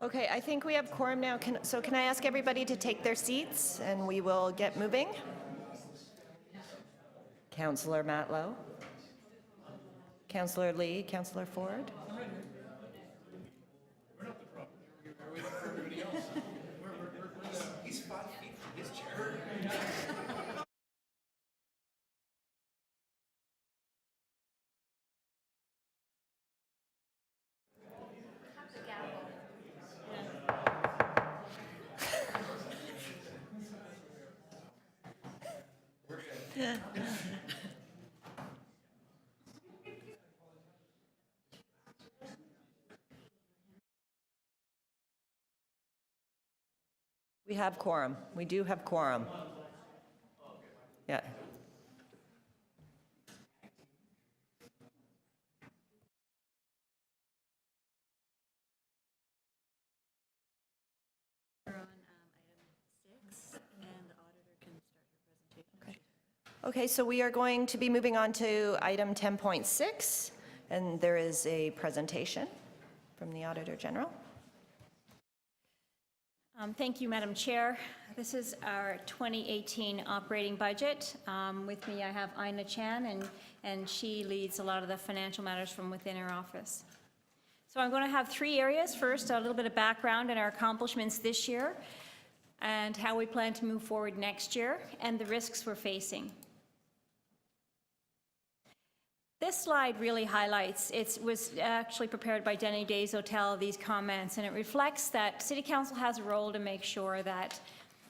Okay, I think we have quorum now. Can I ask everybody to take their seats and we will get moving? Councillor Matlow, Councillor Lee, Councillor Ford. We're not the problem. We're waiting for everybody else. He's 5 feet from his chair. We have quorum. We do have quorum. Yeah. We're on item 6, and the auditor can start her presentation. Okay, so we are going to be moving on to item 10.6, and there is a presentation from the Auditor General. Thank you, Madam Chair. This is our 2018 operating budget. With me, I have Ina Chan, and she leads a lot of the financial matters from within our office. So I'm going to have 3 areas. First, a little bit of background on our accomplishments this year and how we plan to move forward next year and the risks we're facing. This slide really highlights, it was actually prepared by Denny Days Hotel, these comments, and it reflects that City Council has a role to make sure that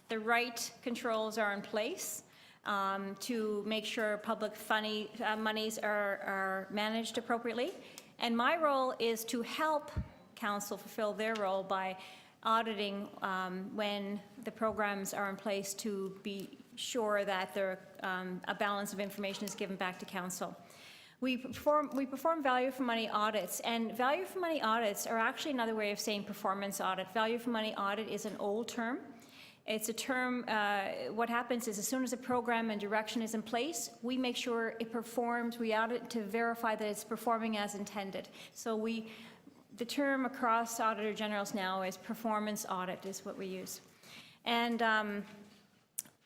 the right controls are in place to make sure public monies are managed appropriately. And my role is to help Council fulfill their role by auditing when the programs are in place to be sure that a balance of information is given back to Council. We perform value for money audits, and value for money audits are actually another way of saying performance audit. Value for money audit is an old term. It's a term, what happens is as soon as a program and direction is in place, we make sure it performs, we audit to verify that it's performing as intended. So the term across Auditor Generals now is performance audit is what we use. And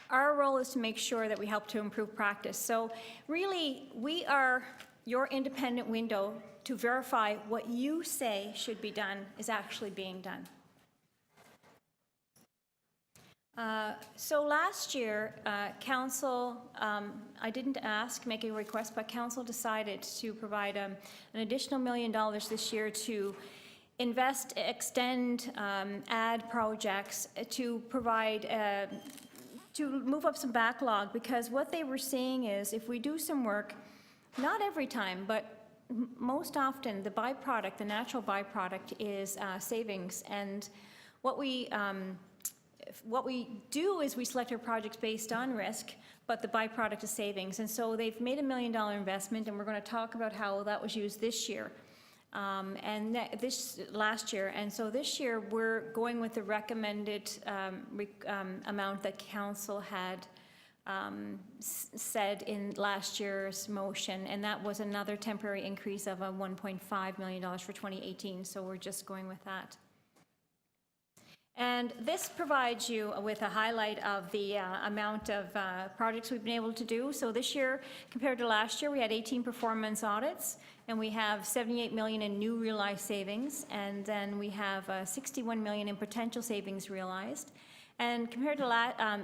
our role is to make sure that we help to improve practice. So really, we are your independent window to verify what you say should be done is actually being done. So last year, Council, I didn't make a request, but Council decided to provide an additional $1 million this year to invest, extend, add projects to provide to move up some backlog, because what they were seeing is if we do some work, not every time, but most often the byproduct, the natural byproduct is savings. And what we do is we select our projects based on risk, but the byproduct is savings. And so they've made $1 million investment, and we're going to talk about how that was used this year. This last year, and so this year we're going with the recommended amount that Council had said in last year's motion, and that was another temporary increase of $1.5 million for 2018, so we're just going with that. And this provides you with a highlight of the amount of projects we've been able to do. So this year, compared to last year, we had 18 performance audits, and we have $78 million in new realized savings, and then we have $61 million in potential savings realized. And compared to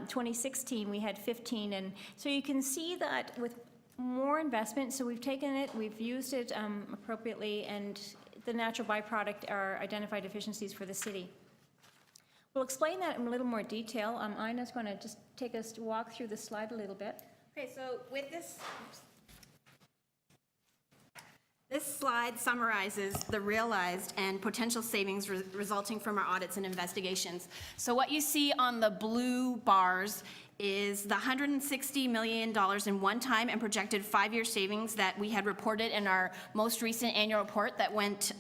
2016, we had 15, and so you can see that with more investment, so we've taken it, we've used it appropriately, and the natural byproduct are identified efficiencies for the city. We'll explain that in a little more detail. Ina's going to just take us to walk through the slide a little bit. Okay, so with this slide summarizes the realized and potential savings resulting from our audits and investigations. So what you see on the blue bars is the $160 million in one-time and projected 5-year savings that we had reported in our most recent annual report that went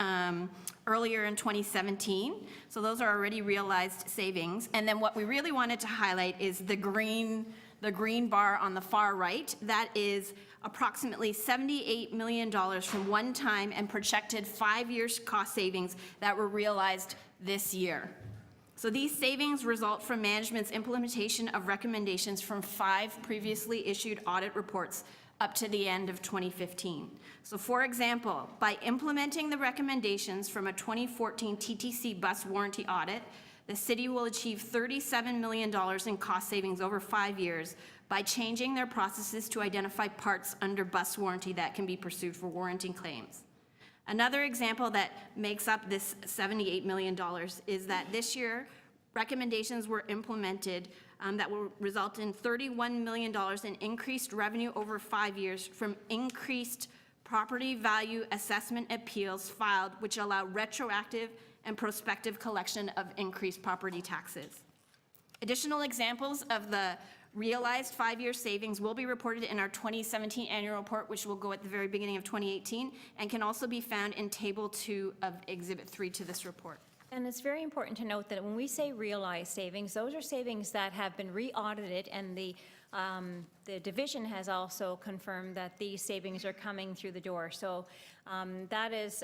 earlier in 2017. So those are already realized savings. And then what we really wanted to highlight is the green the green bar on the far right, that is approximately $78 million from one-time and projected 5-year cost savings that were realized this year. So these savings result from management's implementation of recommendations from 5 previously issued audit reports up to the end of 2015. So for example, by implementing the recommendations from a 2014 TTC bus warranty audit, the city will achieve $37 million in cost savings over 5 years by changing their processes to identify parts under bus warranty that can be pursued for warranty claims. Another example that makes up this $78 million is that this year, recommendations were implemented that will result in $31 million in increased revenue over 5 years from increased property value assessment appeals filed, which allow retroactive and prospective collection of increased property taxes. Additional examples of the realized 5-year savings will be reported in our 2017 annual report, which will go at the very beginning of 2018, and can also be found in Table 2 of Exhibit 3 to this report. And it's very important to note that when we say realized savings, those are savings that have been re-audited, and the division has also confirmed that these savings are coming through the door. So that is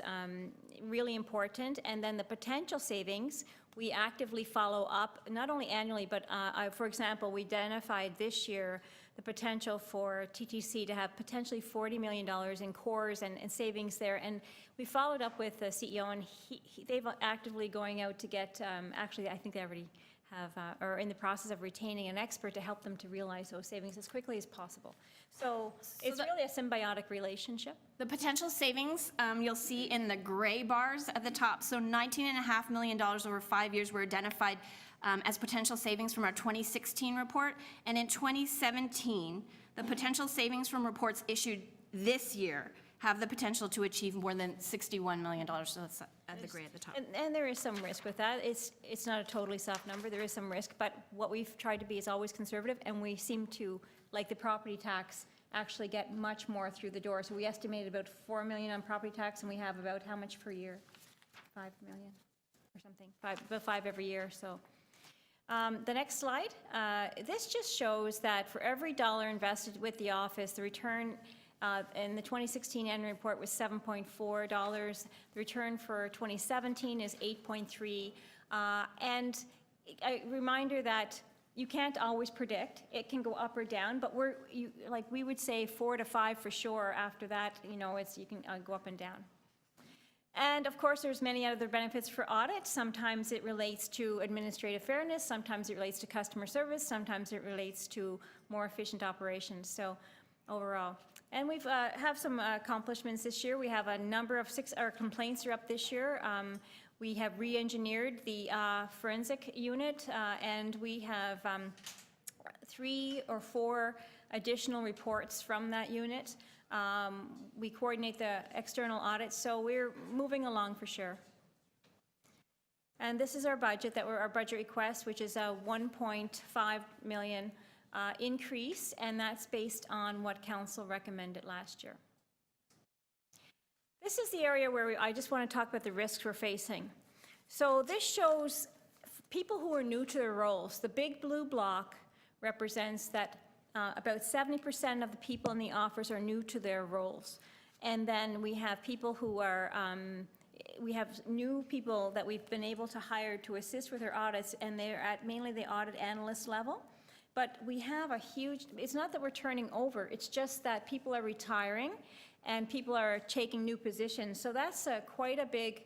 really important. And then the potential savings, we actively follow up, not only annually, but for example, we identified this year the potential for TTC to have potentially $40 million in cores and savings there. And we followed up with the CEO, and they've actively going out to get, actually, I think they already have, are in the process of retaining an expert to help them to realize those savings as quickly as possible. So it's really a symbiotic relationship. The potential savings you'll see in the gray bars at the top. So $19.5 million over 5 years were identified as potential savings from our 2016 report. And in 2017, the potential savings from reports issued this year have the potential to achieve more than $61 million. So that's at the gray at the top. And there is some risk with that. It's not a totally soft number. There is some risk, but what we've tried to be is always conservative, and we seem to, like the property tax, actually get much more through the door. So we estimated about $4 million on property tax, and we have about how much per year? $5 million or something, about 5 every year. So the next slide, this just shows that for every dollar invested with the office, the return in the 2016 annual report was $7.4. The return for 2017 is 8.3. And a reminder that you can't always predict. It can go up or down, but we would say 4 to 5 for sure. After that, you can go up and down. And of course, there's many other benefits for audit. Sometimes it relates to administrative fairness, sometimes it relates to customer service, sometimes it relates to more efficient operations. So overall. And we've have some accomplishments this year. We have a number of our complaints are up this year. We have re-engineered the forensic unit, and we have 3 or 4 additional reports from that unit. We coordinate the external audits, so we're moving along for sure. And this is our budget, our budget request, which is a $1.5 million increase, and that's based on what council recommended last year. This is the area where I just want to talk about the risks we're facing. So this shows people who are new to their roles. The big blue block represents that about 70% of the people in the office are new to their roles. And then we have people who are, we have new people that we've been able to hire to assist with our audits, and they're at mainly the audit analyst level. But we have a huge, it's not that we're turning over, it's just that people are retiring and people are taking new positions. So that's quite a big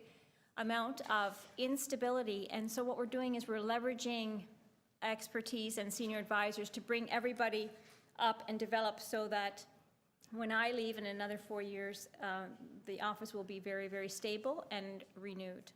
amount of instability. And so what we're doing is we're leveraging expertise and senior advisors to bring everybody up and develop so that when I leave in another 4 years, the office will be very, very stable and renewed.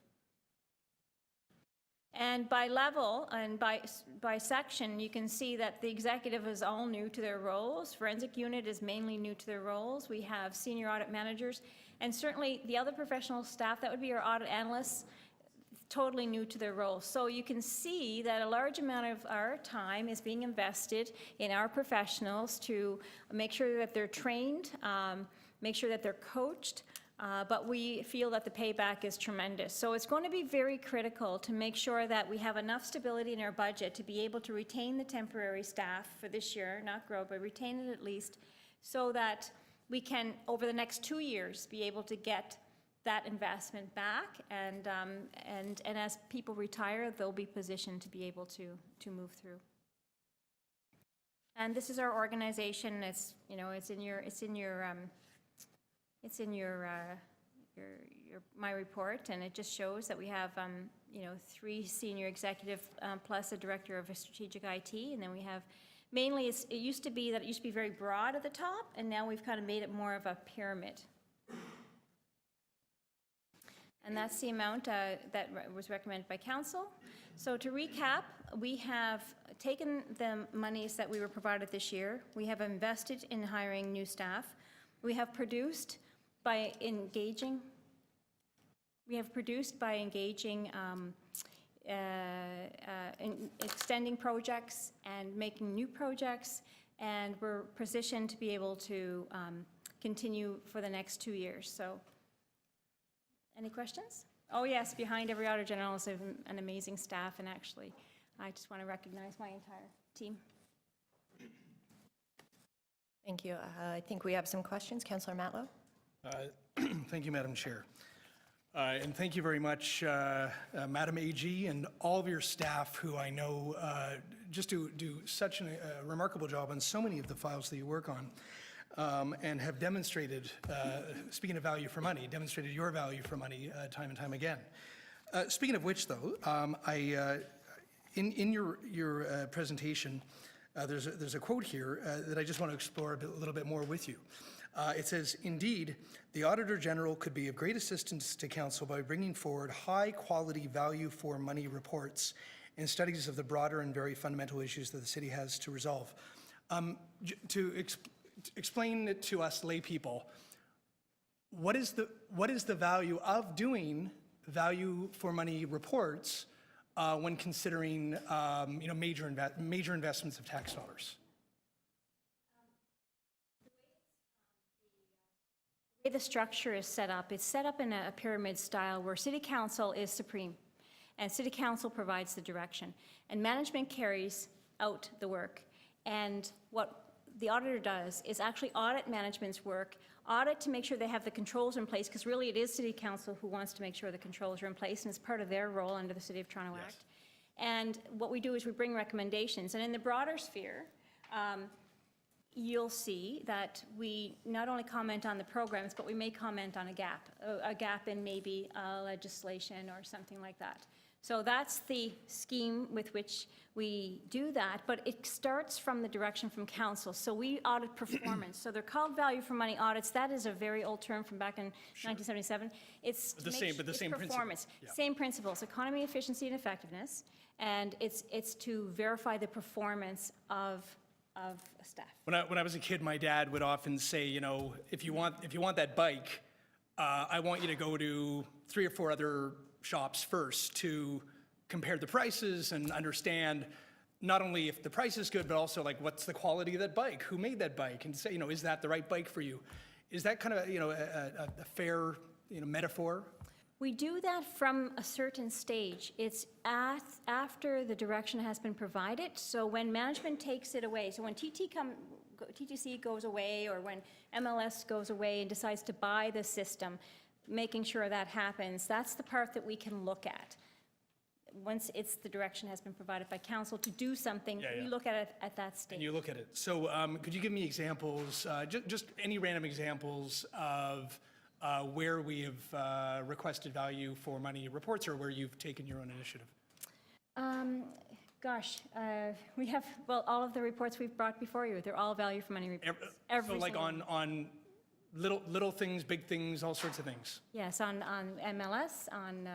And by level and by section, you can see that the executive is all new to their roles. Forensic unit is mainly new to their roles. We have senior audit managers, and certainly the other professional staff, that would be our audit analysts, totally new to their roles. So you can see that a large amount of our time is being invested in our professionals to make sure that they're trained, make sure that they're coached, But we feel that the payback is tremendous. So it's going to be very critical to make sure that we have enough stability in our budget to be able to retain the temporary staff for this year, not grow, but retain it at least, so that we can, over the next 2 years, be able to get that investment back. And as people retire, they'll be positioned to be able to move through. And this is our organization. It's, you know, it's in my report, and it just shows that we have, you know, 3 senior executive plus a director of strategic IT, and then we have mainly it used to be very broad at the top, and now we've kind of made it more of a pyramid. And that's the amount that was recommended by council. So to recap, we have taken the monies that we were provided this year. We have invested in hiring new staff. We have produced by engaging, in extending projects and making new projects, and we're positioned to be able to continue for the next 2 years. So, any questions? Oh yes, behind every Auditor General is an amazing staff, and actually, I just want to recognize my entire team. Thank you. I think we have some questions. Councillor Matlow? Thank you, Madam Chair. And thank you very much, Madam AG, and all of your staff who I know just do such a remarkable job on so many of the files that you work on, and have demonstrated, speaking of value for money, demonstrated your value for money time and time again. Speaking of which, though, in your presentation, there's a quote here that I just want to explore a little bit more with you. It says, indeed, the Auditor General could be of great assistance to Council by bringing forward high-quality value for money reports and studies of the broader and very fundamental issues that the city has to resolve. Explain it to us lay people, what is the value of doing value for money reports when considering you know, major investments of tax dollars? The way the structure is set up, it's set up in a pyramid style where City Council is supreme, and City Council provides the direction, and management carries out the work. And what the auditor does is actually audit management's work, audit to make sure they have the controls in place, because really it is City Council who wants to make sure the controls are in place, and it's part of their role under the City of Toronto Act. And what we do is we bring recommendations, and in the broader sphere, you'll see that we not only comment on the programs, but we may comment on a gap in maybe legislation or something like that. So that's the scheme with which we do that, but it starts from the direction from council. So we audit performance. So they're called value for money audits. That is a very old term from back in 1977. It's The same performance. principle. Yeah. Same principles, economy, efficiency, and effectiveness. And it's to verify the performance of staff. When I was a kid, my dad would often say, you know, if you want that bike, I want you to go to 3 or 4 other shops first to compare the prices and understand not only if the price is good, but also like what's the quality of that bike, who made that bike, and say, you know, is that the right bike for you? Is that kind of, you know, a fair, you know, metaphor? We do that from a certain stage. It's after the direction has been provided. So when management takes it away, so when TTC goes away, or when MLS goes away and decides to buy the system, making sure that happens, that's the part that we can look at. Once the direction has been provided by council to do something, we look at it at that stage. And you look at it. So could you give me examples, just any random examples of where we have requested value for money reports, or where you've taken your own initiative? We have, well, all of the reports we've brought before you, they're all value for money reports. Every so like single on little things, big things, all sorts of things. Yes, on MLS, on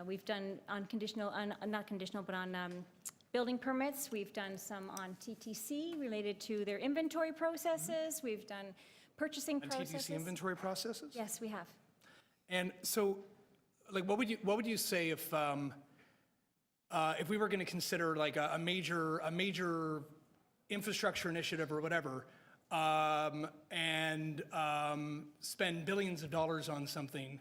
we've done on conditional, not conditional, but on building permits. We've done some on TTC related to their inventory processes. We've done purchasing processes. TTC inventory processes? Yes, we have. And so, like, what would you say if we were going to consider like a major infrastructure initiative or whatever? and spend billions of dollars on something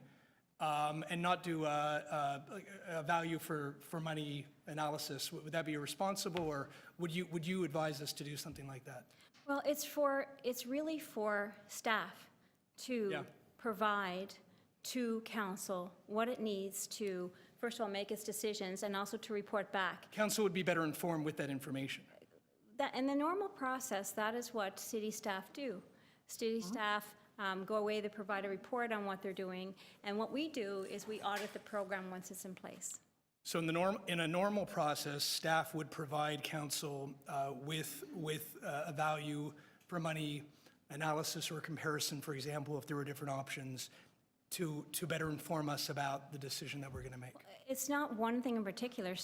and not do a value for money analysis? Would that be irresponsible, or would you advise us to do something like that? Well, it's really for staff to Yeah. provide to council what it needs to, first of all, make its decisions and also to report back. Council would be better informed with that information. That, in the normal process, that is what city staff do. City staff go away, they provide a report on what they're doing, and what we do is we audit the program once it's in place. So in a normal process, staff would provide council with a value for money analysis or comparison, for example, if there were different options, to better inform us about the decision that we're going to make. It's not one thing in particular.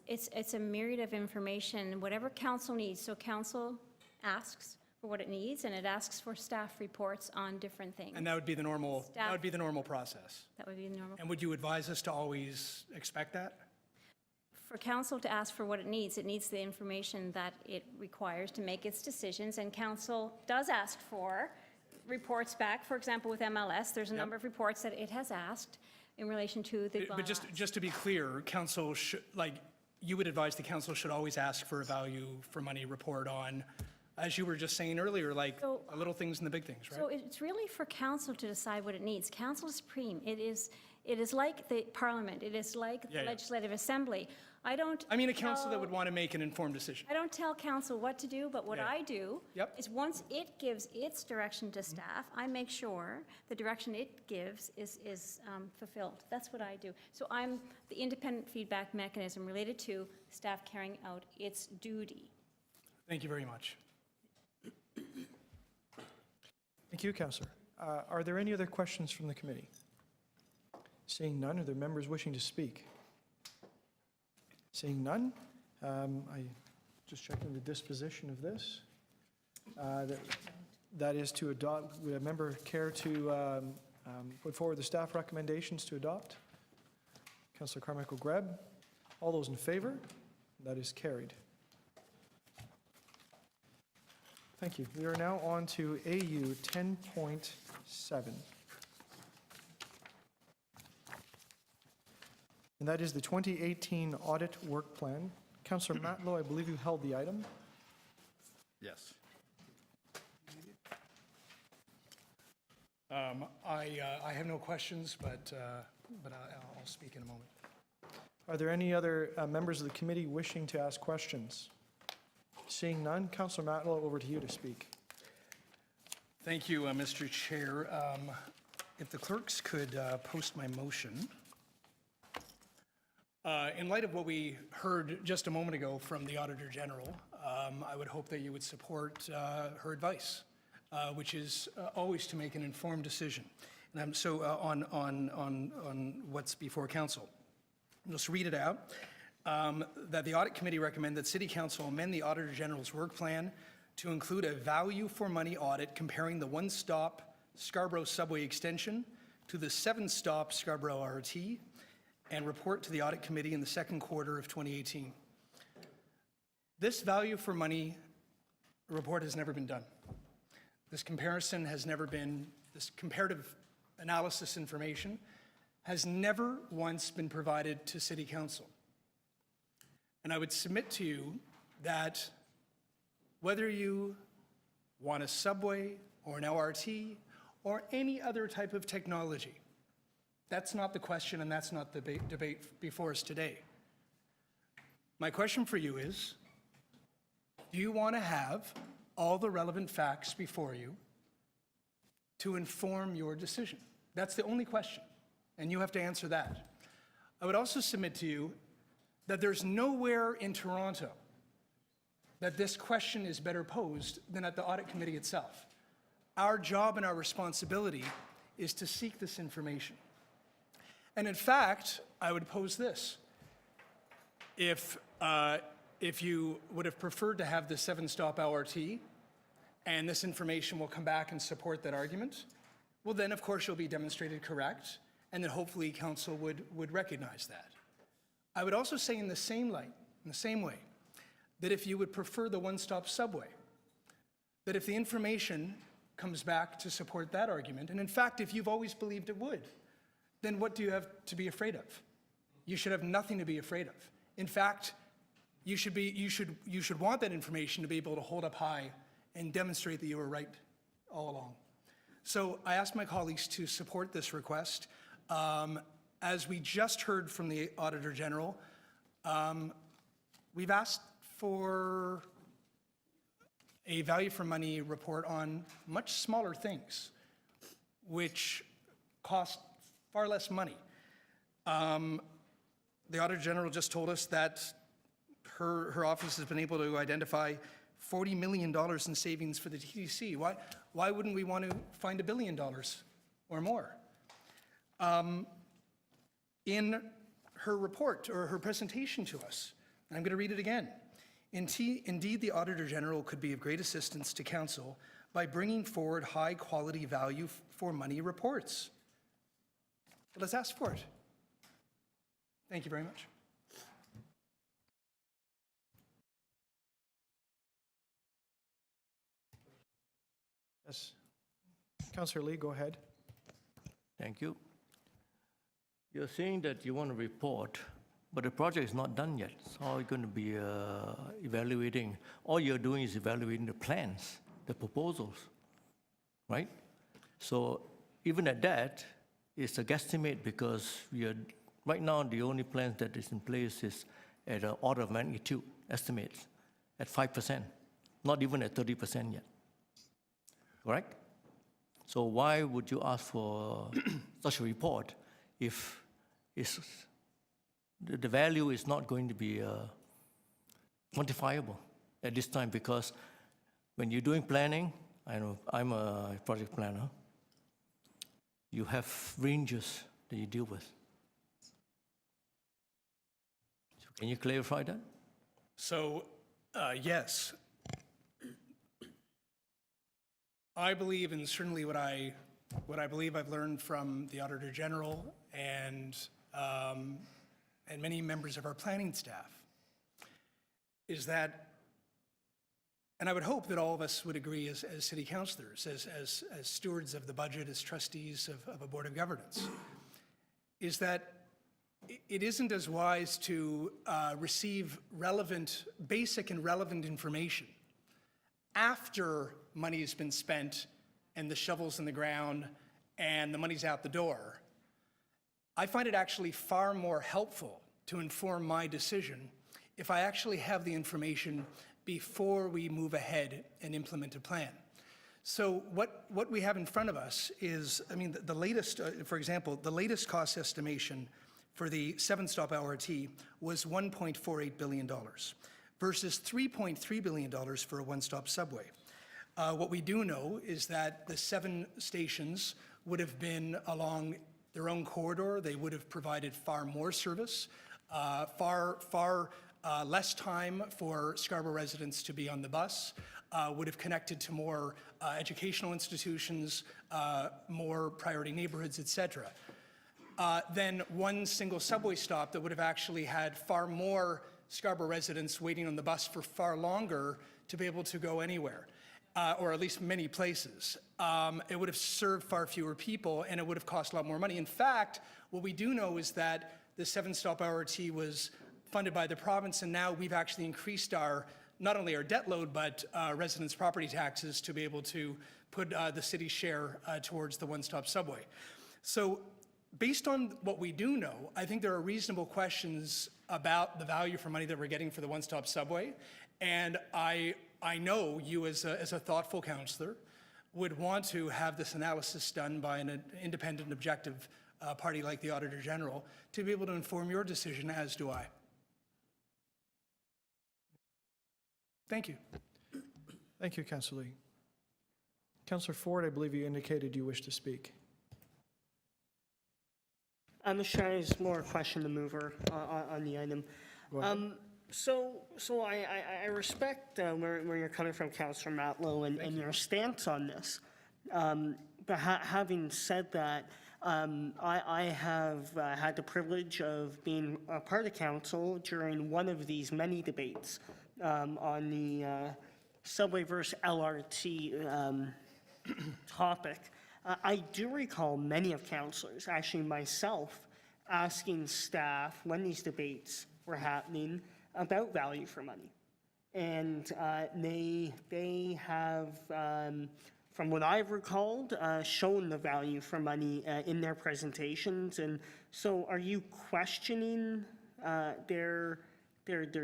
It's a myriad of information, whatever council needs. So council asks for what it needs, and it asks for staff reports on different things. And that would be the normal, that Staff- would be the normal process. That would be the normal. And would you advise us to always expect that? For council to ask for what it needs the information that it requires to make its decisions, and council does ask for reports back. For example, with MLS, there's a number of reports that it has asked in relation to the But just to be clear, council should, you would advise the council should always ask for a value for money report on, as you were just saying earlier, So- little things and the big things, right? So it's really for council to decide what it needs. Council is supreme. It is like the parliament. It is like the Yeah. legislative assembly. I don't. I mean, a council that tell- would want to make an informed decision. I don't tell council what to do, but what Yeah. I do Yep. is once it gives its direction to staff, I make sure the direction it gives is fulfilled. That's what I do. So I'm the independent feedback mechanism related to staff carrying out its duty. Thank you very much. Thank you, Councillor. Are there any other questions from the committee? Seeing none, are there members wishing to speak? Seeing none, I just checking the disposition of this. That is to adopt, would a member care to put forward the staff recommendations to adopt? Councillor Carmichael Greb, all those in favor? That is carried. Thank you. We are now on to AU 10.7. And that is the 2018 Audit Work Plan. Councillor Matlow, I believe you held the item. Yes. I have no questions, but I'll speak in a moment. Are there any other members of the committee wishing to ask questions? Seeing none, Councillor Matlow, over to you to speak. Thank you, Mr. Chair. If the clerks could post my motion. In light of what we heard just a moment ago from the Auditor General, I would hope that you would support her advice, which is always to make an informed decision. And so on what's before council. I'll just read it out. That the Audit Committee recommend that City Council amend the Auditor General's work plan to include a value for money audit comparing the one-stop Scarborough subway extension to the seven-stop Scarborough RT, and report to the Audit Committee in the second quarter of 2018. This value for money report has never been done. This comparison has never been, this comparative analysis information has never once been provided to City Council. And I would submit to you that whether you want a subway or an LRT or any other type of technology, that's not the question, and that's not the debate before us today. My question for you is, do you want to have all the relevant facts before you to inform your decision? That's the only question, and you have to answer that. I would also submit to you that there's nowhere in Toronto that this question is better posed than at the Audit Committee itself. Our job and our responsibility is to seek this information. And in fact, I would pose this. If you would have preferred to have the seven-stop LRT, and this information will come back and support that argument, well then, of course, you'll be demonstrated correct, and then hopefully council would recognize that. I would also say in the same light, in the same way, that if you would prefer the one-stop subway, that if the information comes back to support that argument, and in fact, if you've always believed it would, then what do you have to be afraid of? You should have nothing to be afraid of. In fact, you should want that information to be able to hold up high and demonstrate that you were right all along. So I ask my colleagues to support this request. As we just heard from the Auditor General, we've asked for a value for money report on much smaller things, which cost far less money. The Auditor General just told us that her office has been able to identify $40 million in savings for the TTC. Why wouldn't we want to find $1 billion or more? In her report or her presentation to us, and I'm going to read it again. Indeed, the Auditor General could be of great assistance to Council by bringing forward high-quality value for money reports. But let's ask for it. Thank you very much. Yes. Councillor Lee, go ahead. Thank you. You're saying that you want to report, but the project is not done yet. So how are you going to be evaluating? All you're doing is evaluating the plans, the proposals, right? So even at that, it's a guesstimate because we are, right now, the only plan that is in place is at an order of magnitude estimates at 5%, not even at 30% yet, correct? So why would you ask for such a report if the value is not going to be quantifiable at this time? Because when you're doing planning, I know I'm a project planner, you have ranges that you deal with. So can you clarify that? So, yes. I believe, and certainly what I believe I've learned from the Auditor General and many members of our planning staff, is that, and I would hope that all of us would agree as city councilors, as stewards of the budget, as trustees of a board of governance, is that it isn't as wise to receive basic and relevant information after money has been spent and the shovel's in the ground and the money's out the door. I find it actually far more helpful to inform my decision if I actually have the information before we move ahead and implement a plan. So what we have in front of us is, I mean, the latest, for example, the latest cost estimation for the 7-stop LRT was $1.48 billion versus $3.3 billion for a one-stop subway. What we do know is that the 7 stations would have been along their own corridor. They would have provided far more service, far less time for Scarborough residents to be on the bus, would have connected to more educational institutions, more priority neighborhoods, et cetera. Then one single subway stop that would have actually had far more Scarborough residents waiting on the bus for far longer to be able to go anywhere, or at least many places. It would have served far fewer people, and it would have cost a lot more money. In fact, what we do know is that the 7-stop LRT was funded by the province, and now we've actually increased not only our debt load, but residents' property taxes to be able to put the city's share towards the one-stop subway. So based on what we do know, I think there are reasonable questions about the value for money that we're getting for the one-stop subway. And I know you as a thoughtful councillor would want to have this analysis done by an independent, objective party like the Auditor General to be able to inform your decision, as do I. Thank you. Thank you, Councillor Lee. Councillor Ford, I believe you indicated you wish to speak. Mr. Chair, it's more a question to mover on the item. Go ahead. So I respect where you're coming from, Councillor Matlow, and your stance on this. But having said that, I have had the privilege of being a part of council during one of these many debates on the subway versus LRT topic, I do recall many of councillors, actually myself, asking staff when these debates were happening about value for money. And they have, from what I've recalled, shown the value for money in their presentations. And so are you questioning their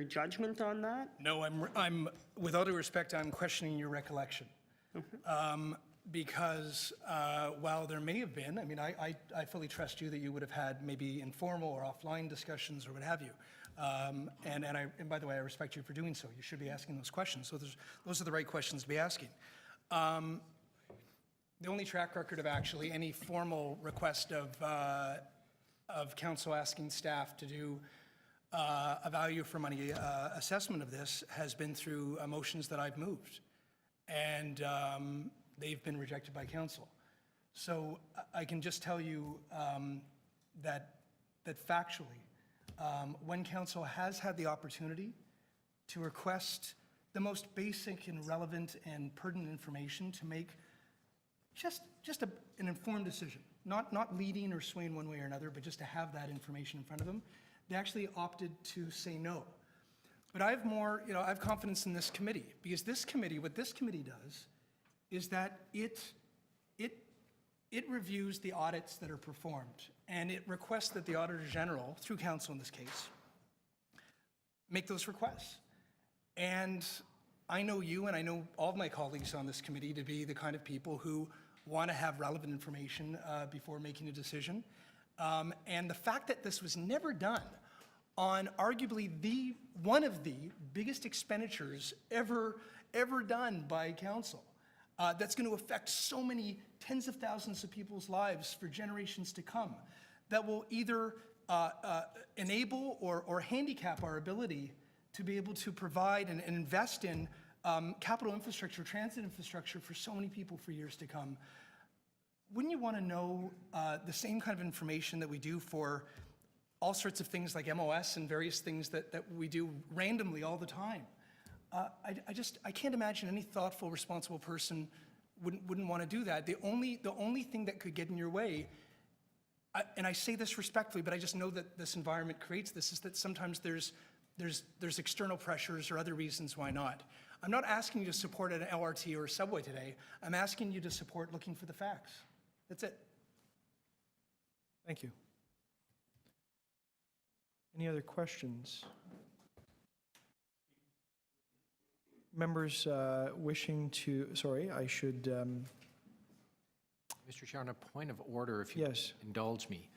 judgment on that? No, I'm, with all due respect, I'm questioning your recollection. Because while there may have been, I mean, I fully trust you that you would have had maybe informal or offline discussions or what have you. And by the way, I respect you for doing so. You should be asking those questions. So those are the right questions to be asking. The only track record of actually any formal request of council asking staff to do a value for money assessment of this has been through motions that I've moved. And they've been rejected by council. So I can just tell you that factually, when council has had the opportunity to request the most basic and relevant and pertinent information to make just an informed decision, not leading or swaying one way or another, but just to have that information in front of them, they actually opted to say no. But I have more, I have confidence in this committee, because this committee, what this committee does is that it reviews the audits that are performed, and it requests that the Auditor General, through council in this case, make those requests. And I know you and I know all of my colleagues on this committee to be the kind of people who want to have relevant information before making a decision. And the fact that this was never done on arguably one of the biggest expenditures ever done by council, that's going to affect so many tens of thousands of people's lives for generations to come, that will either enable or handicap our ability to be able to provide and invest in capital infrastructure, transit infrastructure for so many people for years to come. Wouldn't you want to know the same kind of information that we do for all sorts of things like MOS and various things that we do randomly all the time? I can't imagine any thoughtful, responsible person wouldn't want to do that. The only thing that could get in your way, and I say this respectfully, but I just know that this environment creates this, is that sometimes there's external pressures or other reasons why not. I'm not asking you to support an LRT or a subway today. I'm asking you to support looking for the facts. That's it. Thank you. Any other questions? Members wishing to, sorry, I should, Mr. Chair, on a point of order, if you yes. indulge me,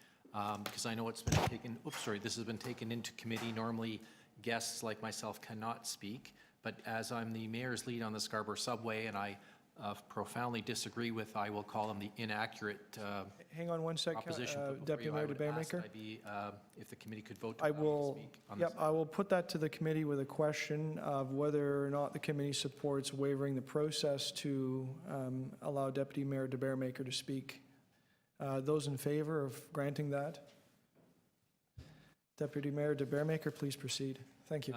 because I know it's been taken, this has been taken into committee. Normally, guests like myself cannot speak, but as I'm the mayor's lead on the Scarborough subway, and I profoundly disagree with, I will call them the inaccurate hang on one sec, opposition put before Deputy you, Mayor I would ask DeBaremaker. that if the committee could vote to I allow me will, to speak on this. I will put that to the committee with a question of whether or not the committee supports waiving the process to allow Deputy Mayor DeBaremaker to speak. Those in favor of granting that? Deputy Mayor DeBaremaker, please proceed. Thank you.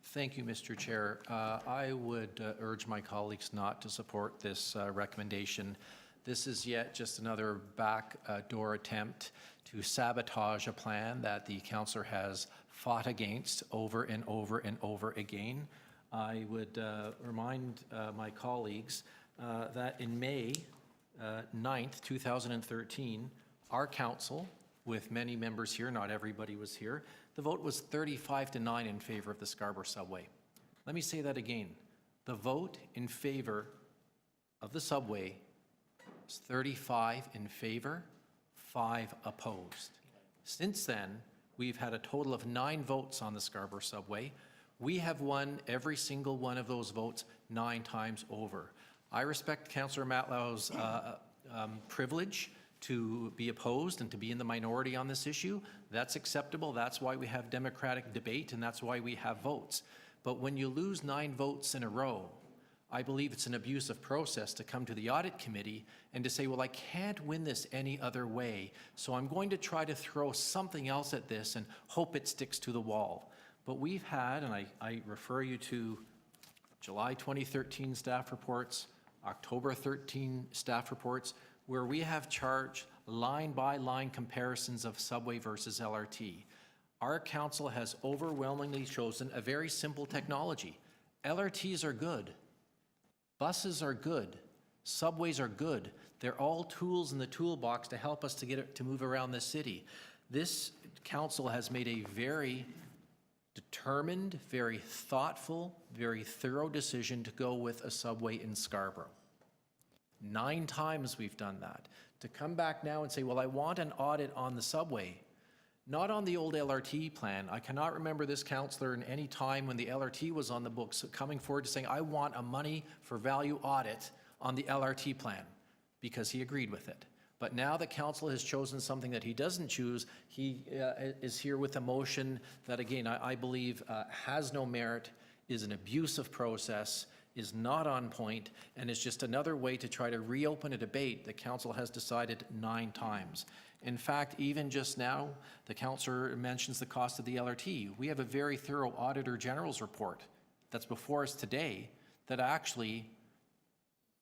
Thank you, Mr. Chair. I would urge my colleagues not to support this recommendation. This is yet just another backdoor attempt to sabotage a plan that the councillor has fought against over and over and over again. I would remind my colleagues that in May 9th, 2013, our council, with many members here, not everybody was here, the vote was 35-9 in favor of the Scarborough subway. Let me say that again. The vote in favor of the subway was 35 in favor, 5 opposed. Since then, we've had a total of 9 votes on the Scarborough subway. We have won every single one of those votes 9 times over. I respect Councillor Matlow's privilege to be opposed and to be in the minority on this issue. That's acceptable. That's why we have democratic debate, and that's why we have votes. But when you lose 9 votes in a row, I believe it's an abusive process to come to the audit committee and to say, well, I can't win this any other way, so I'm going to try to throw something else at this and hope it sticks to the wall. But we've had, and I refer you to July 2013 staff reports, October 13 staff reports, where we have charged line-by-line comparisons of subway versus LRT. Our council has overwhelmingly chosen a very simple technology. LRTs are good. Buses are good. Subways are good. They're all tools in the toolbox to help us to move around the city. This council has made a very determined, very thoughtful, very thorough decision to go with a subway in Scarborough. 9 times we've done that. To come back now and say, well, I want an audit on the subway, not on the old LRT plan. I cannot remember this councillor in any time when the LRT was on the books coming forward to saying, I want a money for value audit on the LRT plan, because he agreed with it. But now the council has chosen something that he doesn't choose. He is here with a motion that, again, I believe has no merit, is an abusive process, is not on point, and is just another way to try to reopen a debate the council has decided 9 times. In fact, even just now, the councillor mentions the cost of the LRT. We have a very thorough Auditor General's report that's before us today that actually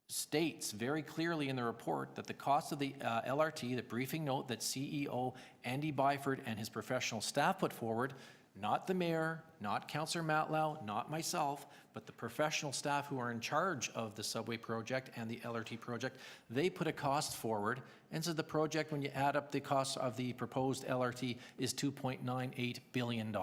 states very clearly in the report that the cost of the LRT, the briefing note that CEO Andy Byford and his professional staff put forward, not the mayor, not Councillor Matlow, not myself, but the professional staff who are in charge of the subway project and the LRT project, they put a cost forward, and so the project, when you add up the cost of the proposed LRT, is $2.98 billion.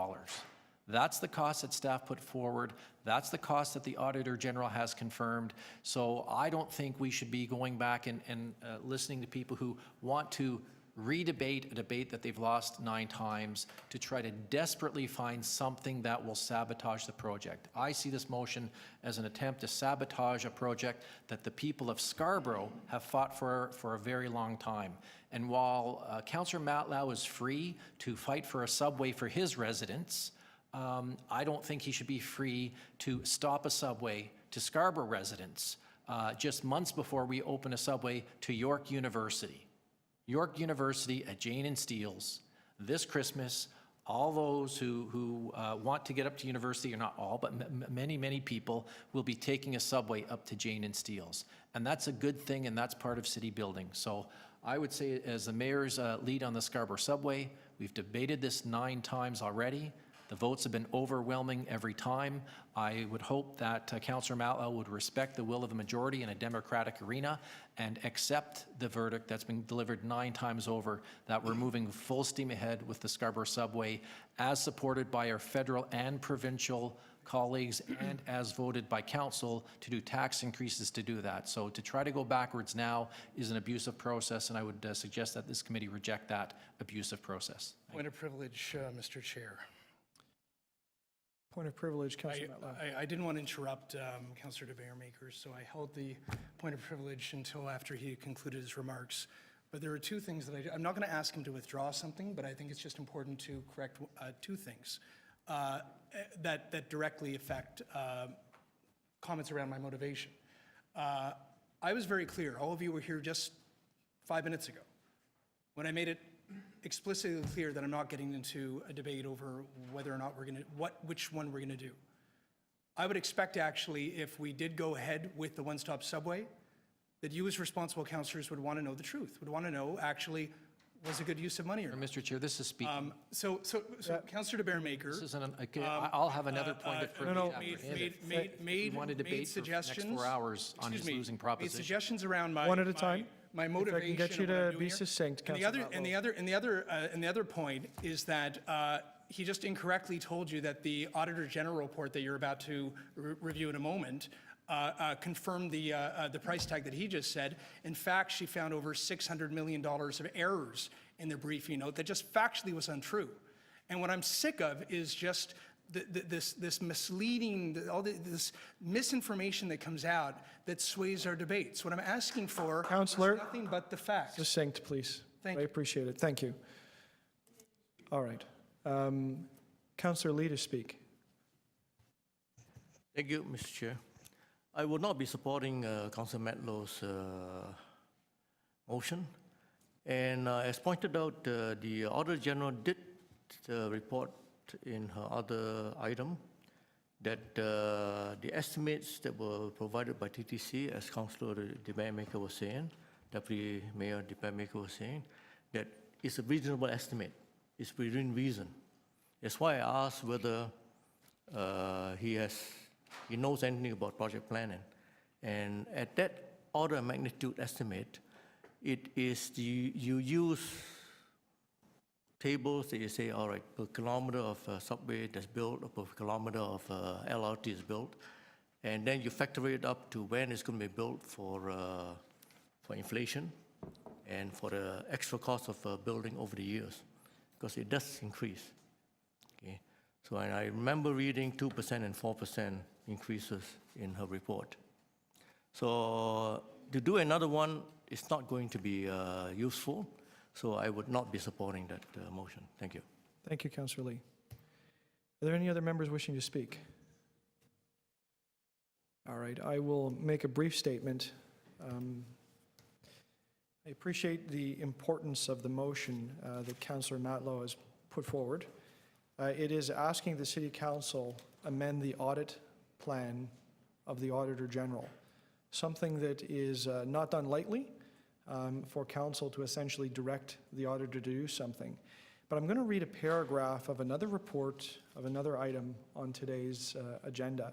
That's the cost that staff put forward. That's the cost that the Auditor General has confirmed. So I don't think we should be going back and listening to people who want to re-debate a debate that they've lost 9 times to try to desperately find something that will sabotage the project. I see this motion as an attempt to sabotage a project that the people of Scarborough have fought for a very long time. And while Councillor Matlow is free to fight for a subway for his residents, I don't think he should be free to stop a subway to Scarborough residents just months before we open a subway to York University. York University at Jane and Steeles this Christmas. All those who want to get up to university, or not all, but many, many people will be taking a subway up to Jane and Steeles. And that's a good thing, and that's part of city building. So I would say, as the mayor's lead on the Scarborough subway, we've debated this 9 times already. The votes have been overwhelming every time. I would hope that Councillor Matlow would respect the will of the majority in a democratic arena and accept the verdict that's been delivered 9 times over, that we're moving full steam ahead with the Scarborough subway, as supported by our federal and provincial colleagues and as voted by council to do tax increases to do that. So to try to go backwards now is an abusive process, and I would suggest that this committee reject that abusive process. Point of privilege, Mr. Chair. Point of privilege, Councillor Matlow. I didn't want to interrupt Councillor DeBeermaker, so I held the point of privilege until after he concluded his remarks. But there are 2 things that I'm not going to ask him to withdraw something, but I think it's just important to correct 2 things that directly affect comments around my motivation. I was very clear. All of you were here just 5 minutes ago when I made it explicitly clear that I'm not getting into a debate over whether or not we're going to, which one we're going to do. I would expect, actually, if we did go ahead with the one-stop subway, that you as responsible councillors would want to know the truth, would want to know, actually, was a good use of money or not. Mr. Chair, this is speaking. So Councillor DeBeermaker. This isn't I'll have another point of privilege. We want to debate for the next 4 hours on his losing proposition. Made suggestions around my... One at a time. My motivation. If I can get you to be succinct, Councillor Matlow. And the other point is that he just incorrectly told you that the Auditor General report that you're about to review in a moment confirmed the price tag that he just said. In fact, she found over $600 million of errors in the briefing note that just factually was untrue. And what I'm sick of is just this misleading, this misinformation that comes out that sways our debates. What I'm asking for Councillor, is nothing but the facts. Succinct, please. Thank I you. appreciate it. Thank you. All right. Councillor Lee to speak. Thank you, Mr. Chair. I will not be supporting Councillor Matlow's motion. And as pointed out, the Auditor General did report in her other item that the estimates that were provided by TTC, as Councillor De Beermaker was saying, Deputy Mayor De Beermaker was saying, that it's a reasonable estimate. It's within reason. That's why I asked whether he knows anything about project planning. And at that order of magnitude estimate, it is you use tables that you say, all right, per kilometer of subway that's built, or per kilometer of LRT is built, and then you factor it up to when it's going to be built for inflation and for the extra cost of building over the years, because it does increase. Okay, so I remember reading 2% and 4% increases in her report. So to do another one, it's not going to be useful. So I would not be supporting that motion. Thank you. Thank you, Councillor Lee. Are there any other members wishing to speak? All right, I will make a brief statement. I appreciate the importance of the motion that Councillor Matlow has put forward. It is asking the City Council amend the audit plan of the Auditor General, something that is not done lightly, for Council to essentially direct the auditor to do something. But I'm going to read a paragraph of another report of another item on today's agenda.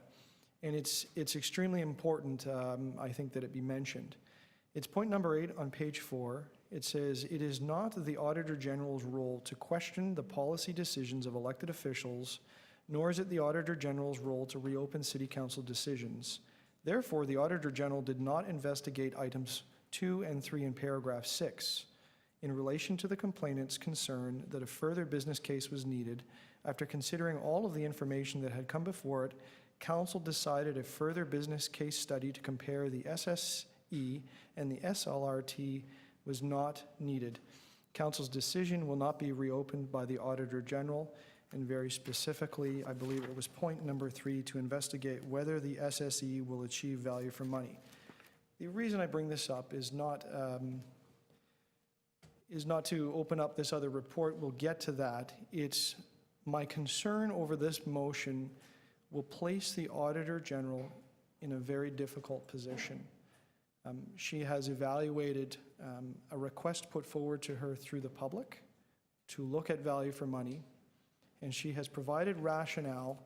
And it's extremely important, I think, that it be mentioned. It's point number 8 on page 4. It says, "It is not the Auditor General's role to question the policy decisions of elected officials, nor is it the Auditor General's role to reopen City Council decisions. Therefore, the Auditor General did not investigate items 2 and 3 in paragraph 6 in relation to the complainant's concern that a further business case was needed. After considering all of the information that had come before it, Council decided a further business case study to compare the SSE and the SLRT was not needed. Council's decision will not be reopened by the Auditor General." And very specifically, I believe it was point number 3, to investigate whether the SSE will achieve value for money. The reason I bring this up is not to open up this other report. We'll get to that. It's my concern over this motion will place the Auditor General in a very difficult position. She has evaluated a request put forward to her through the public to look at value for money, and she has provided rationale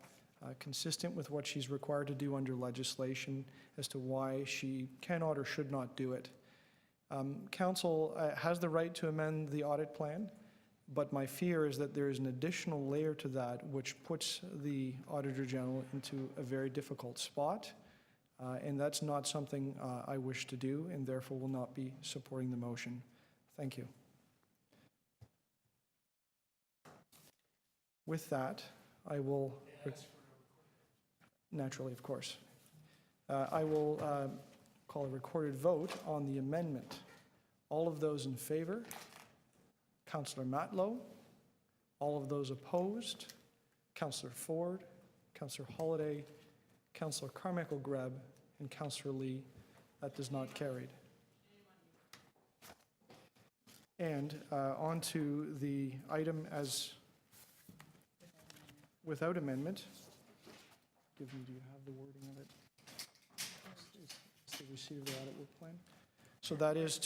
consistent with what she's required to do under legislation as to why she cannot or should not do it. Council has the right to amend the audit plan, but my fear is that there is an additional layer to that which puts the Auditor General into a very difficult spot, and that's not something I wish to do, and therefore will not be supporting the motion. Thank you. With that, I will... Naturally, of course. I will call a recorded vote on the amendment. All of those in favor? Councillor Matlow. All of those opposed? Councillor Ford, Councillor Holliday, Councillor Carmichael-Greb, and Councillor Lee. That does not carried. And on to the item as without amendment. Do you have the wording of it? It's the receipt of the audit work plan. So that is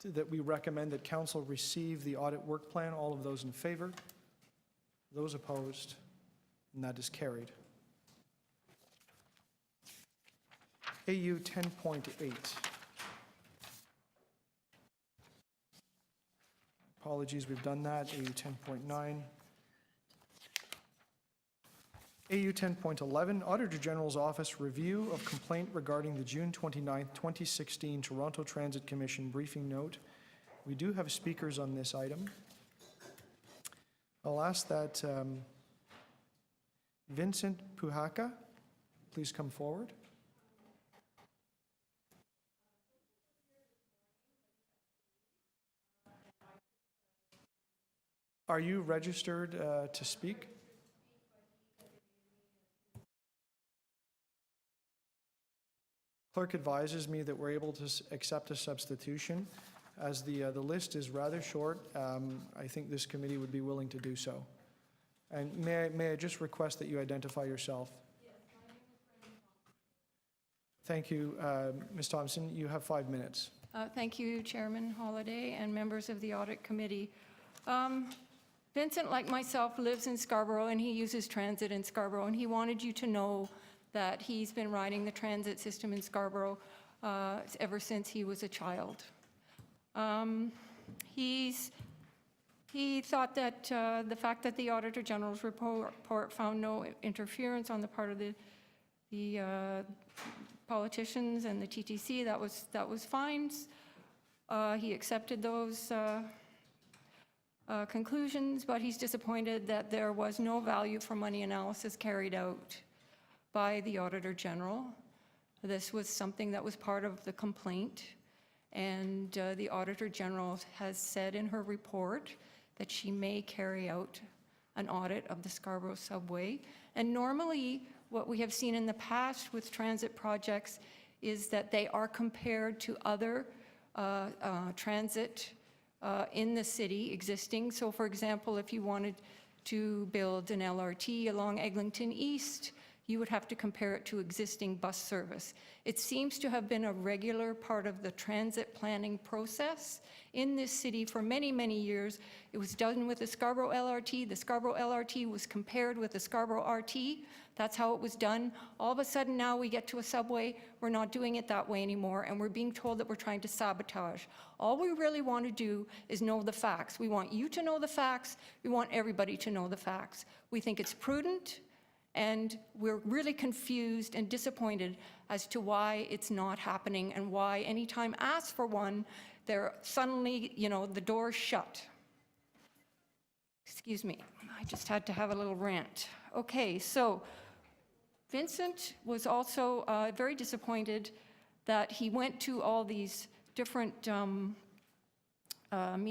that we recommend that Council receive the audit work plan. All of those in favor? Those opposed? And that is carried. AU 10.8. Apologies, we've done that. AU 10.9. AU 10.11, Auditor General's Office review of complaint regarding the June 29, 2016 Toronto Transit Commission briefing note. We do have speakers on this item. I'll ask that Vincent Puhaka please come forward. Are you registered to speak? Clerk advises me that we're able to accept a substitution. As the list is rather short, I think this committee would be willing to do so. And may I just request that you identify yourself? Yes, my name is Brandon Thompson. Thank you, Ms. Thompson. You have 5 minutes. Thank you, Chairman Holliday and members of the Audit Committee. Vincent, like myself, lives in Scarborough, and he uses transit in Scarborough, and he wanted you to know that he's been riding the transit system in Scarborough ever since he was a child. He thought that the fact that the Auditor General's report found no interference on the part of the politicians and the TTC, that was fine. He accepted those conclusions, but he's disappointed that there was no value for money analysis carried out by the Auditor General. This was something that was part of the complaint, and the Auditor General has said in her report that she may carry out an audit of the Scarborough subway. And normally, what we have seen in the past with transit projects is that they are compared to other transit in the city existing. So for example, if you wanted to build an LRT along Eglinton East, you would have to compare it to existing bus service. It seems to have been a regular part of the transit planning process in this city for many, many years. It was done with the Scarborough LRT. The Scarborough LRT was compared with the Scarborough RT. That's how it was done. All of a sudden now we get to a subway, we're not doing it that way anymore, and we're being told that we're trying to sabotage. All we really want to do is know the facts. We want you to know the facts. We want everybody to know the facts. We think it's prudent, and we're really confused and disappointed as to why it's not happening and why anytime asked for one, they're suddenly, the door's shut. Excuse me, I just had to have a little rant. Okay, so Vincent was also very disappointed that he went to all these different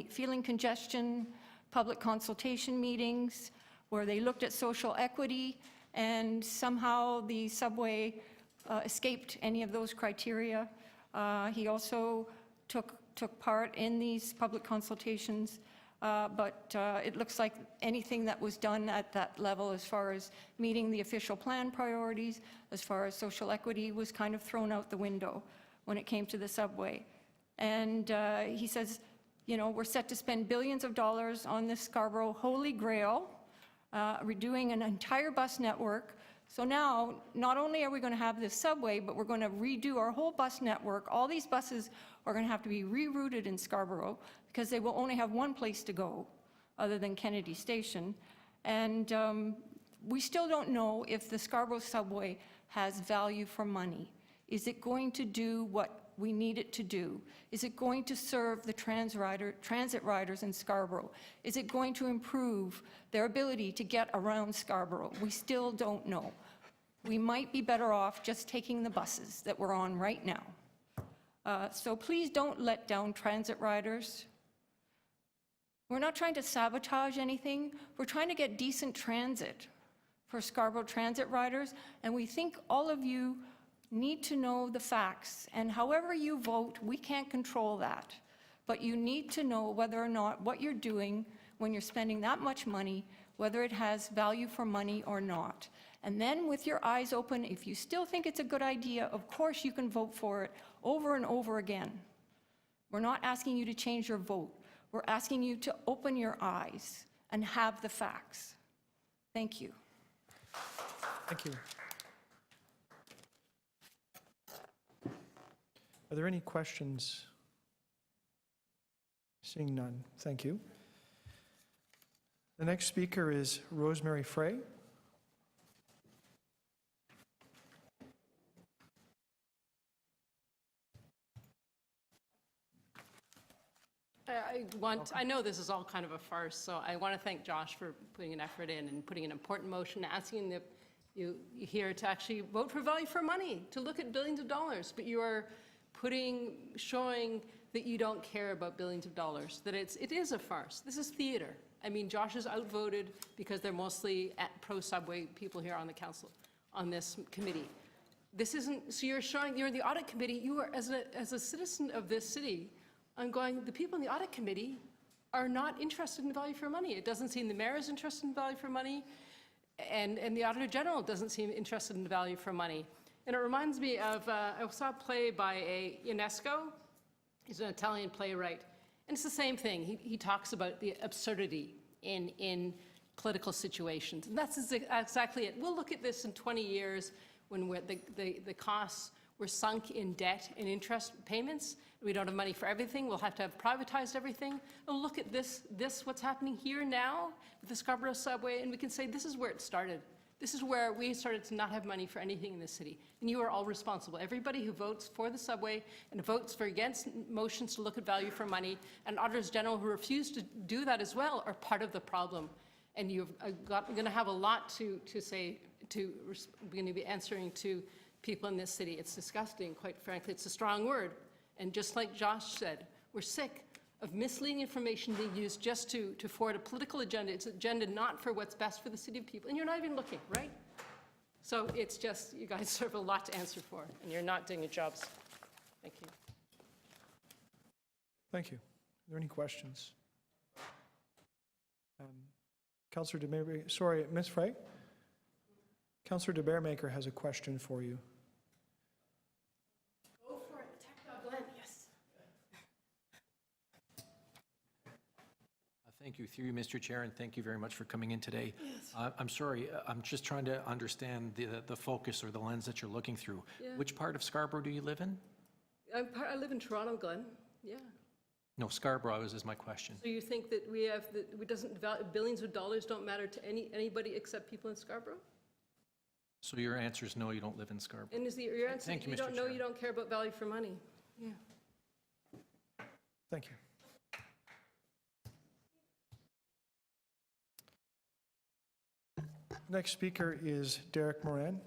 feeling congestion, public consultation meetings where they looked at social equity, and somehow the subway escaped any of those criteria. He also took part in these public consultations, but it looks like anything that was done at that level as far as meeting the official plan priorities, as far as social equity, was kind of thrown out the window when it came to the subway. And he says, we're set to spend billions of dollars on this Scarborough Holy Grail, redoing an entire bus network. So now, not only are we going to have this subway, but we're going to redo our whole bus network. All these buses are going to have to be rerouted in Scarborough because they will only have one place to go other than Kennedy Station. And we still don't know if the Scarborough subway has value for money. Is it going to do what we need it to do? Is it going to serve the transit riders in Scarborough? Is it going to improve their ability to get around Scarborough? We still don't know. We might be better off just taking the buses that we're on right now. So please don't let down transit riders. We're not trying to sabotage anything. We're trying to get decent transit for Scarborough transit riders, and we think all of you need to know the facts, and however you vote, we can't control that. But you need to know whether or not what you're doing when you're spending that much money, whether it has value for money or not. And then with your eyes open, if you still think it's a good idea, of course you can vote for it over and over again. We're not asking you to change your vote. We're asking you to open your eyes and have the facts. Thank you. Thank you. Are there any questions? Seeing none. Thank you. The next speaker is Rosemary Frey. I know this is all kind of a farce, so I want to thank Josh for putting an effort in and putting an important motion, asking you here to actually vote for value for money, to look at billions of dollars, but you are showing that you don't care about billions of dollars, that it is a farce. This is theater. I mean, Josh is outvoted because they're mostly pro-subway people here on the council, on this committee. This isn't, so you're showing, you're in the audit committee, you are, as a citizen of this city, I'm going, the people in the audit committee are not interested in value for money. It doesn't seem the mayor is interested in value for money, and the Auditor General doesn't seem interested in value for money. And it reminds me of, I saw a play by a Ionesco. He's an Italian playwright. And it's the same thing. He talks about the absurdity in political situations. And that's exactly it. We'll look at this in 20 years when the costs were sunk in debt and interest payments. We don't have money for everything. We'll have to have privatized everything. And look at this, what's happening here now with the Scarborough subway, and we can say this is where it started. This is where we started to not have money for anything in this city. And you are all responsible. Everybody who votes for the subway and votes for against motions to look at value for money, and auditors general who refuse to do that as well, are part of the problem. And you're going to have a lot to say, we're going to be answering to people in this city. It's disgusting, quite frankly. It's a strong word. And just like Josh said, we're sick of misleading information being used just to forward a political agenda. It's an agenda not for what's best for the city of people. And you're not even looking, right? So it's just, you guys have a lot to answer for, and you're not doing your jobs. Thank you. Thank you. Are there any questions? Councillor DeBearmaker, sorry, Ms. Frey? Councillor DeBearmaker has a question for you. Go for it. Attack Glenn. Yes. Thank you, through you, Mr. Chair, and thank you very much for coming in today. Yes. I'm sorry, I'm just trying to understand the focus or the lens that you're looking through. Yeah. Which part of Scarborough do you live in? I live in Toronto, Glenn. Yeah. No, Scarborough is my question. So you think that billions of dollars don't matter to anybody except people in Scarborough? So your answer is no, you don't live in Scarborough. And is your answer Thank that you, you Mr. don't know, Chair. you don't care about value for money? Yeah. Thank you. Next speaker is Derek Moran.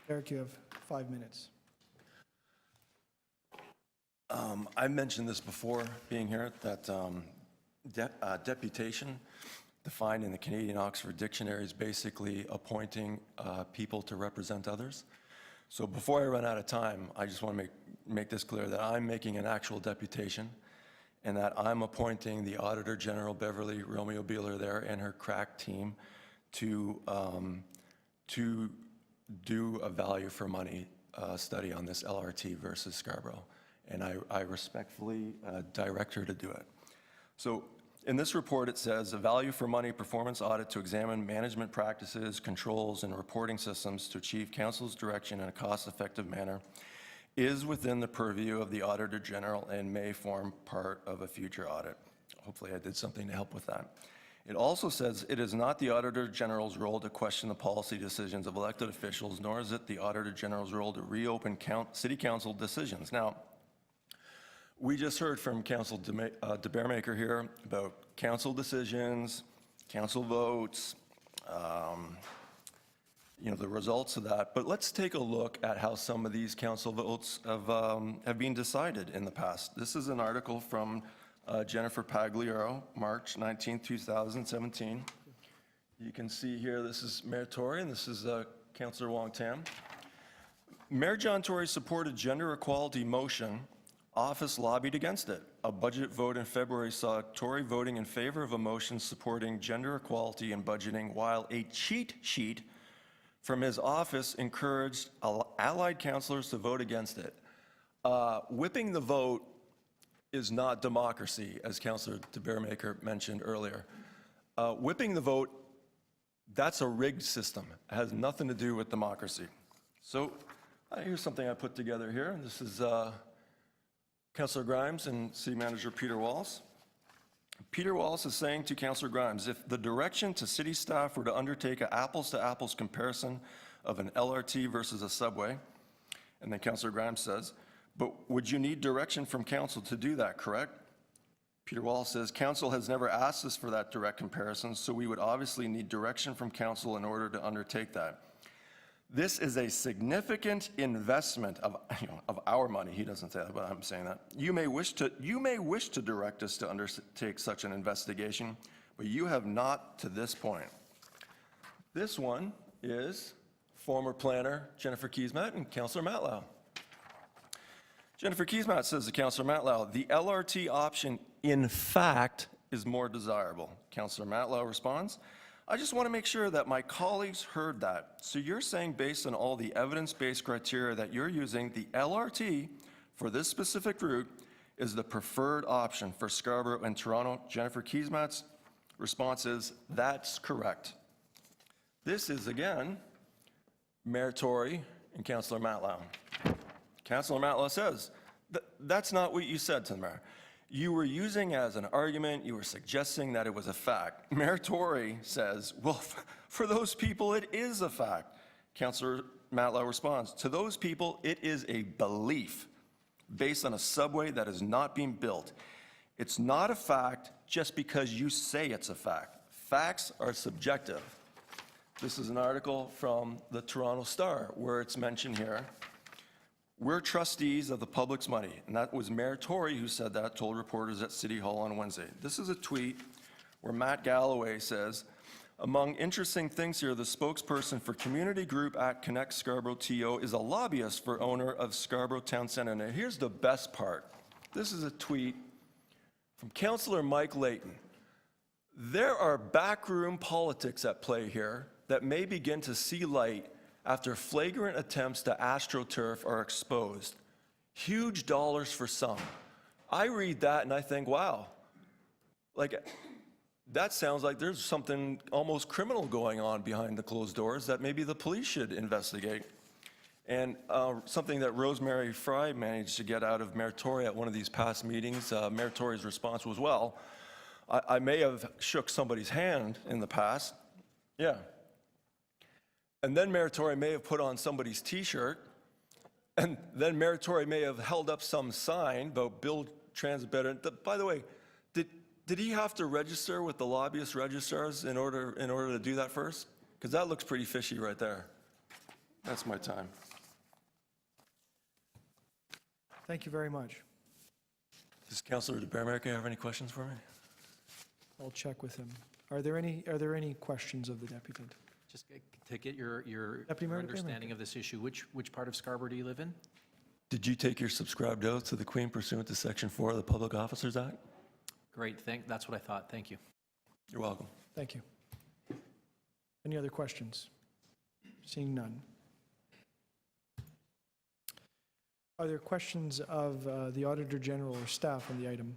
Derek, you have 5 minutes. I mentioned this before being here, that deputation, defined in the Canadian Oxford Dictionary, is basically appointing people to represent others. So before I run out of time, I just want to make this clear that I'm making an actual deputation, and that I'm appointing the Auditor General, Beverly Romeo Beeler there, and her crack team to do a value for money study on this LRT versus Scarborough. And I respectfully direct her to do it. So in this report, it says a value for money performance audit to examine management practices, controls, and reporting systems to achieve council's direction in a cost-effective manner is within the purview of the Auditor General and may form part of a future audit. Hopefully I did something to help with that. It also says it is not the Auditor General's role to question the policy decisions of elected officials, nor is it the Auditor General's role to reopen City Council decisions. Now, we just heard from Council DeBearmaker here about council decisions, council votes, the results of that. But let's take a look at how some of these council votes have been decided in the past. This is an article from Jennifer Pagliaro, March 19, 2017. You can see here, this is Mayor Tory, and this is Councillor Wong Tam. Mayor John Tory supported gender equality motion. Office lobbied against it. A budget vote in February saw Tory voting in favor of a motion supporting gender equality in budgeting, while a cheat sheet from his office encouraged allied councillors to vote against it. Whipping the vote is not democracy, as Councillor DeBearmaker mentioned earlier. Whipping the vote, that's a rigged system. It has nothing to do with democracy. So here's something I put together here. And this is Councillor Grimes and City Manager Peter Walls. Peter Walls is saying to Councillor Grimes, if the direction to city staff were to undertake an apples-to-apples comparison of an LRT versus a subway, and then Councillor Grimes says, but would you need direction from council to do that, correct? Peter Walls says, council has never asked us for that direct comparison, so we would obviously need direction from council in order to undertake that. This is a significant investment of our money. He doesn't say that, but I'm saying that. You may wish to direct us to undertake such an investigation, but you have not to this point. This one is former planner Jennifer Keesmaat and Councillor Matlow. Jennifer Keesmaat says to Councillor Matlow, the LRT option, in fact, is more desirable. Councillor Matlow responds, I just want to make sure that my colleagues heard that. So you're saying based on all the evidence-based criteria that you're using, the LRT for this specific route is the preferred option for Scarborough and Toronto? Jennifer Keesmaat's response is, that's correct. This is, again, Mayor Tory and Councillor Matlow. Councillor Matlow says, that's not what you said to the mayor. You were using as an argument, you were suggesting that it was a fact. Mayor Tory says, well, for those people, it is a fact. Councillor Matlow responds, to those people, it is a belief based on a subway that is not being built. It's not a fact just because you say it's a fact. Facts are subjective. This is an article from the Toronto Star where it's mentioned here. We're trustees of the public's money. And that was Mayor Tory who said that, told reporters at City Hall on Wednesday. This is a tweet where Matt Galloway says, among interesting things here, the spokesperson for community group at Connect Scarborough TO is a lobbyist for owner of Scarborough Town Centre. Now here's the best part. This is a tweet from Councillor Mike Layton. There are backroom politics at play here that may begin to see light after flagrant attempts to astroturf are exposed. Huge dollars for some. I read that and I think, wow, like that sounds like there's something almost criminal going on behind the closed doors that maybe the police should investigate. And something that Rosemary Fry managed to get out of Mayor Tory at one of these past meetings, Mayor Tory's response was, well, I may have shook somebody's hand in the past. Yeah. And then Mayor Tory may have put on somebody's T-shirt, and then Mayor Tory may have held up some sign about build transit better. By the way, did he have to register with the lobbyist registrars in order to do that first? Because that looks pretty fishy right there. That's my time. Thank you very much. Does Councillor DeBermecker have any questions for me? I'll check with him. Are there any questions of the deputant? Just to get your Deputy Mayor understanding of this issue, which part of Scarborough do you live in? Did you take your subscribed oath to the Queen pursuant to Section 4 of the Public Officers Act? Great, that's what I thought. Thank you. You're welcome. Thank you. Any other questions? Seeing none. Are there questions of the Auditor General or staff on the item?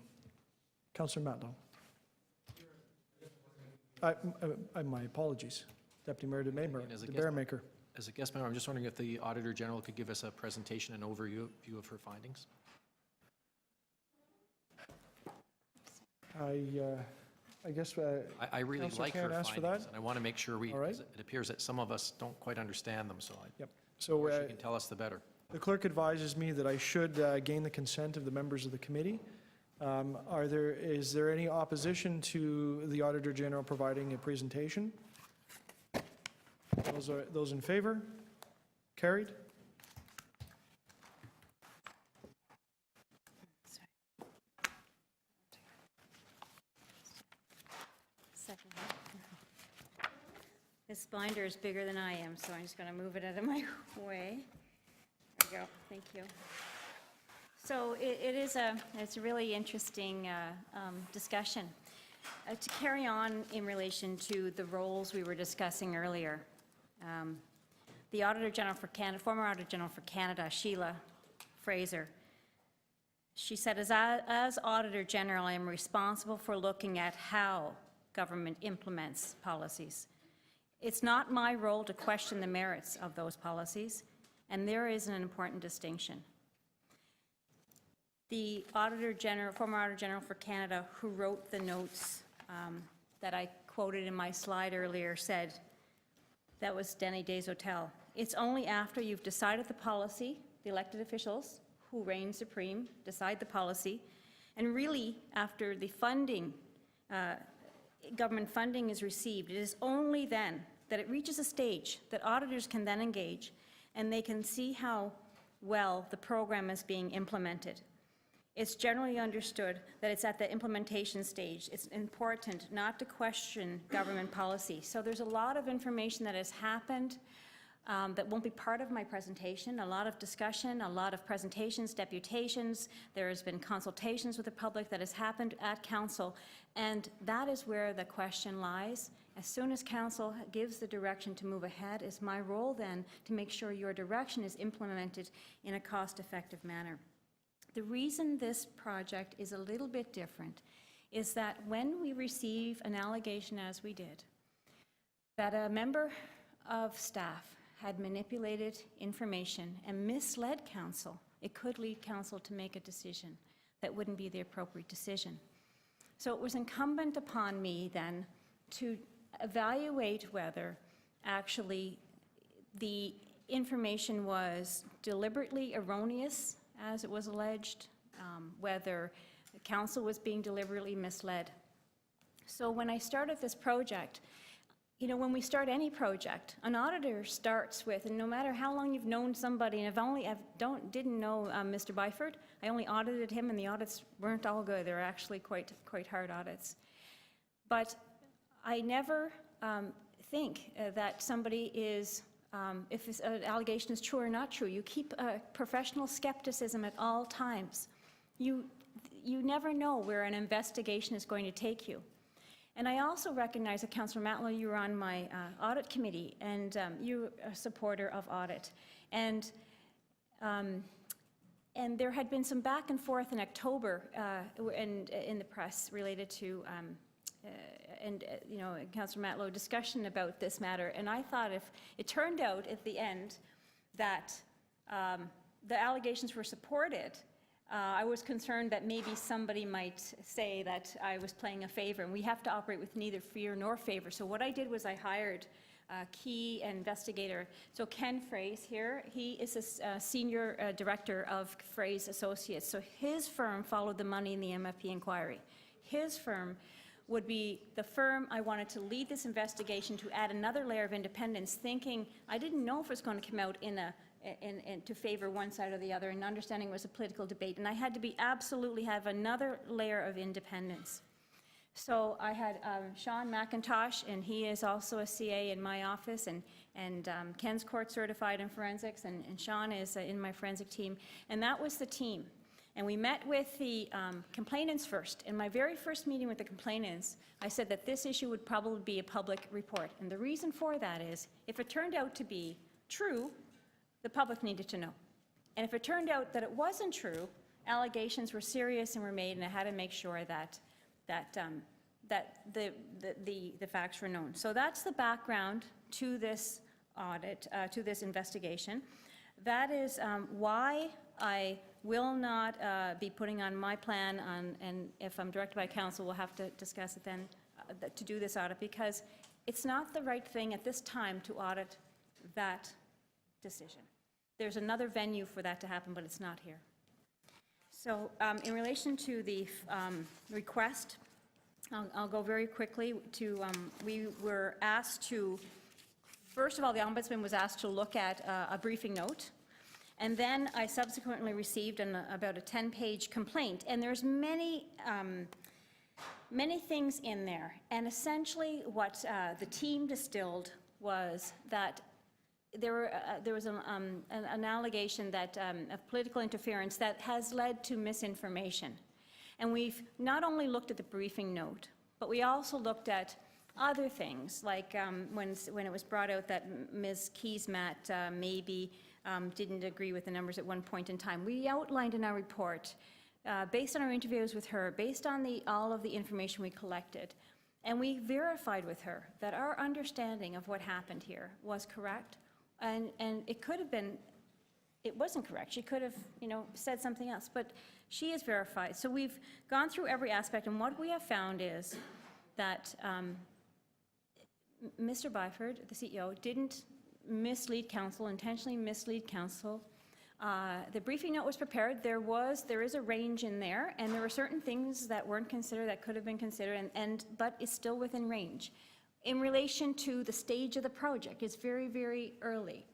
Councillor Matlow. My apologies. Deputy Mayor DeBermecker. As a guest member, I'm just wondering if the Auditor General could give us a presentation and overview of her findings. I guess. I really Councillor like her Karen asked for findings, that. and I want to make sure All right. it appears that some of us don't quite understand them, so Yep. the So more she can tell us, the better. the clerk advises me that I should gain the consent of the members of the committee. Is there any opposition to the Auditor General providing a presentation? Those in favor? Carried. This binder is bigger than I am, so I'm just going to move it out of my way. There we go. Thank you. So it's a really interesting discussion. To carry on in relation to the roles we were discussing earlier, the Auditor General for Canada, former Auditor General for Canada, Sheila Fraser, she said, as Auditor General, I am responsible for looking at how government implements policies. It's not my role to question the merits of those policies, and there is an important distinction. The Auditor General, former Auditor General for Canada, who wrote the notes that I quoted in my slide earlier, said, that was Denny Deshotel, it's only after you've decided the policy, the elected officials who reign supreme decide the policy, and really after the funding, government funding is received, it is only then that it reaches a stage that auditors can then engage and they can see how well the program is being implemented. It's generally understood that it's at the implementation stage. It's important not to question government policy. So there's a lot of information that has happened that won't be part of my presentation. A lot of discussion, a lot of presentations, deputations. There has been consultations with the public that has happened at council, and that is where the question lies. As soon as council gives the direction to move ahead, it's my role then to make sure your direction is implemented in a cost-effective manner. The reason this project is a little bit different is that when we receive an allegation, as we did, that a member of staff had manipulated information and misled council, it could lead council to make a decision that wouldn't be the appropriate decision. So it was incumbent upon me then to evaluate whether actually the information was deliberately erroneous, as it was alleged, whether the council was being deliberately misled. So when I started this project, you know, when we start any project, an auditor starts with, and no matter how long you've known somebody, and didn't know Mr. Byford, I only audited him, and the audits weren't all good. They're actually quite hard audits. But I never think that somebody is, if an allegation is true or not true. You keep professional skepticism at all times. You never know where an investigation is going to take you. And I also recognize that, Councillor Matlow, you were on my audit committee, and you're a supporter of audit. And there had been some back and forth in October in the press related to, Councillor Matlow, discussion about this matter. And I thought if it turned out at the end that the allegations were supported, I was concerned that maybe somebody might say that I was playing a favor, and we have to operate with neither fear nor favor. So what I did was I hired a key investigator. So Ken Fraze here, he is a senior director of Fraze Associates. So his firm followed the money in the MFP inquiry. His firm would be the firm I wanted to lead this investigation, to add another layer of independence, thinking I didn't know if it was going to come out to favor one side or the other, and understanding it was a political debate. And I had to absolutely have another layer of independence. So I had Sean McIntosh, and he is also a CA in my office, and Ken's court certified in forensics, and Sean is in my forensic team. And that was the team. And we met with the complainants first. In my very first meeting with the complainants, I said that this issue would probably be a public report. And the reason for that is, if it turned out to be true, the public needed to know. And if it turned out that it wasn't true, allegations were serious and were made, and I had to make sure that the facts were known. So that's the background to this audit, to this investigation. That is why I will not be putting on my plan on, and if I'm directed by council, we'll have to discuss it then, to do this audit, because it's not the right thing at this time to audit that decision. There's another venue for that to happen, but it's not here. So in relation to the request, I'll go very quickly to, we were asked to, first of all, the Ombudsman was asked to look at a briefing note, and then I subsequently received about a 10-page complaint, and there's many things in there. And essentially what the team distilled was that there was an allegation that, of political interference that has led to misinformation. And we've not only looked at the briefing note, but we also looked at other things, like when it was brought out that Ms. Keesmaat maybe didn't agree with the numbers at one point in time. We outlined in our report, based on our interviews with her, based on all of the information we collected, and we verified with her that our understanding of what happened here was correct. And it could have been, it wasn't correct. She could have, said something else, but she is verified. So we've gone through every aspect, and what we have found is that Mr. Byford, the CEO, didn't mislead council, intentionally mislead council. The briefing note was prepared. There is a range in there, and there were certain things that weren't considered that could have been considered, but it's still within range. In relation to the stage of the project, it's very, very early.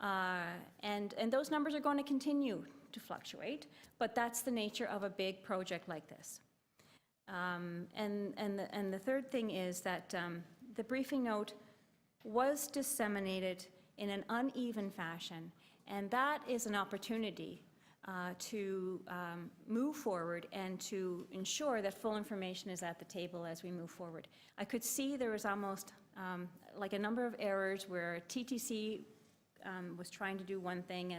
And those numbers are going to continue to fluctuate, but that's the nature of a big project like this. And the third thing is that the briefing note was disseminated in an uneven fashion. And that is an opportunity to move forward and to ensure that full information is at the table as we move forward. I could see there was almost like a number of errors where TTC was trying to do one thing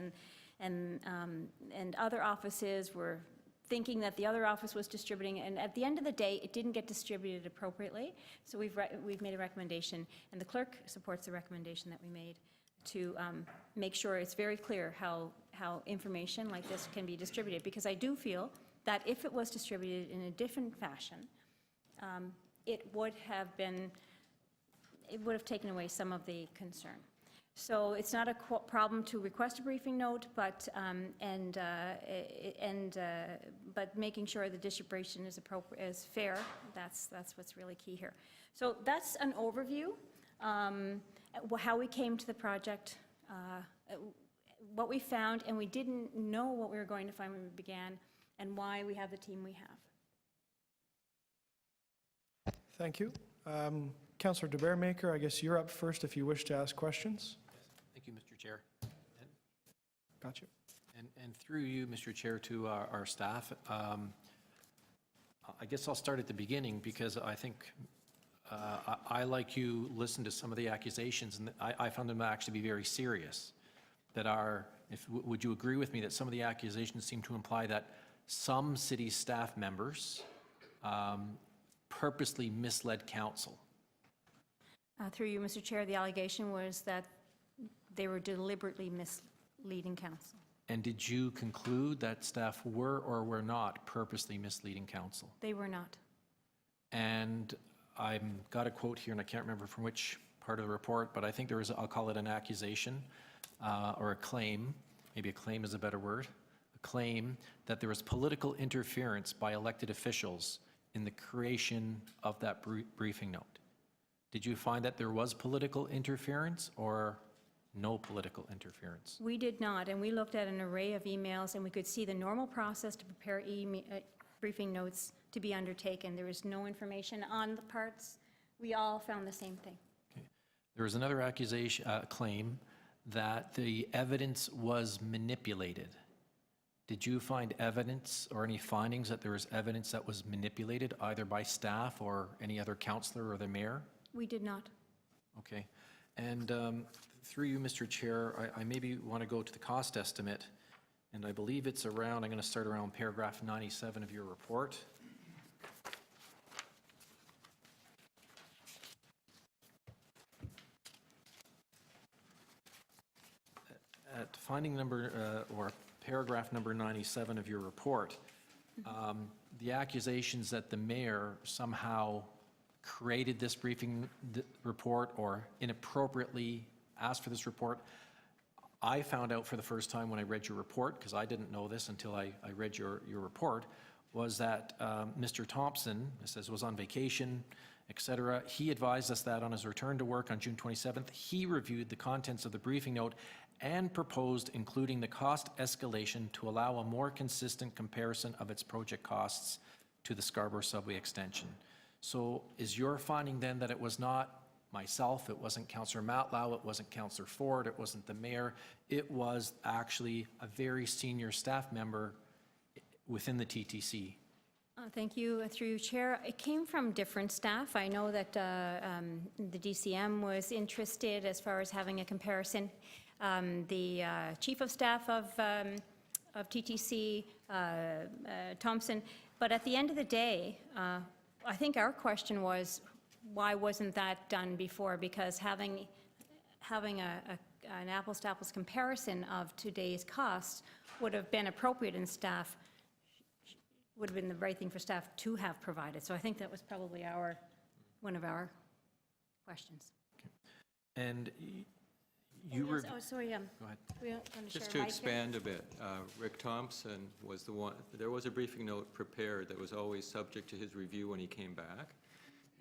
and other offices were thinking that the other office was distributing it, and at the end of the day, it didn't get distributed appropriately. So we've made a recommendation, and the clerk supports the recommendation that we made to make sure it's very clear how information like this can be distributed, because I do feel that if it was distributed in a different fashion, it would have taken away some of the concern. So it's not a problem to request a briefing note, but but making sure the distribution is appropriate, is fair. That's what's really key here. So that's an overview, how we came to the project, what we found, and we didn't know what we were going to find when we began, and why we have the team we have. Thank you. Councillor de Beermaker, I guess you're up first if you wish to ask questions. Thank you, Mr. Chair. Got you. And through you, Mr. Chair, to our staff, I guess I'll start at the beginning, because I think I, like you, listened to some of the accusations, and I found them to actually be very serious. Would you agree with me that some of the accusations seem to imply that some city staff members purposely misled council? Through you, Mr. Chair, the allegation was that they were deliberately misleading council. And did you conclude that staff were or were not purposely misleading council? They were not. And I've got a quote here, and I can't remember from which part of the report, but I think there is, I'll call it an accusation or a claim, maybe a claim is a better word, a claim that there was political interference by elected officials in the creation of that briefing note. Did you find that there was political interference or no political interference? We did not, and we looked at an array of emails, and we could see the normal process to prepare briefing notes to be undertaken. There was no information on the parts. We all found the same thing. Okay. There was another accusation, claim that the evidence was manipulated. Did you find evidence or any findings that there was evidence that was manipulated either by staff or any other councillor or the mayor? We did not. Okay. And through you, Mr. Chair, I maybe want to go to the cost estimate, and I believe it's around, I'm going to start around paragraph 97 of your report. At finding number, or paragraph number 97 of your report, the accusations that the mayor somehow created this briefing report or inappropriately asked for this report, I found out for the first time when I read your report, because I didn't know this until I read your report, was that Mr. Thompson, it says, was on vacation, etc. He advised us that on his return to work on June 27th, he reviewed the contents of the briefing note and proposed including the cost escalation to allow a more consistent comparison of its project costs to the Scarborough Subway extension. So is your finding then that it was not myself, it wasn't Councillor Matlow, it wasn't Councillor Ford, it wasn't the mayor, it was actually a very senior staff member within the TTC? Thank you. Through you, Chair. It came from different staff. I know that the DCM was interested as far as having a comparison. The Chief of Staff of TTC, Thompson, but at the end of the day, I think our question was, why wasn't that done before? Because having an apples-to-apples comparison of today's costs would have been appropriate, and staff would have been the right thing for staff to have provided. So I think that was probably one of our questions. Okay. And you were... Oh, sorry, Go ahead. we don't want to Just share to a mic here? expand a bit, Rick Thompson was the one, there was a briefing note prepared that was always subject to his review when he came back.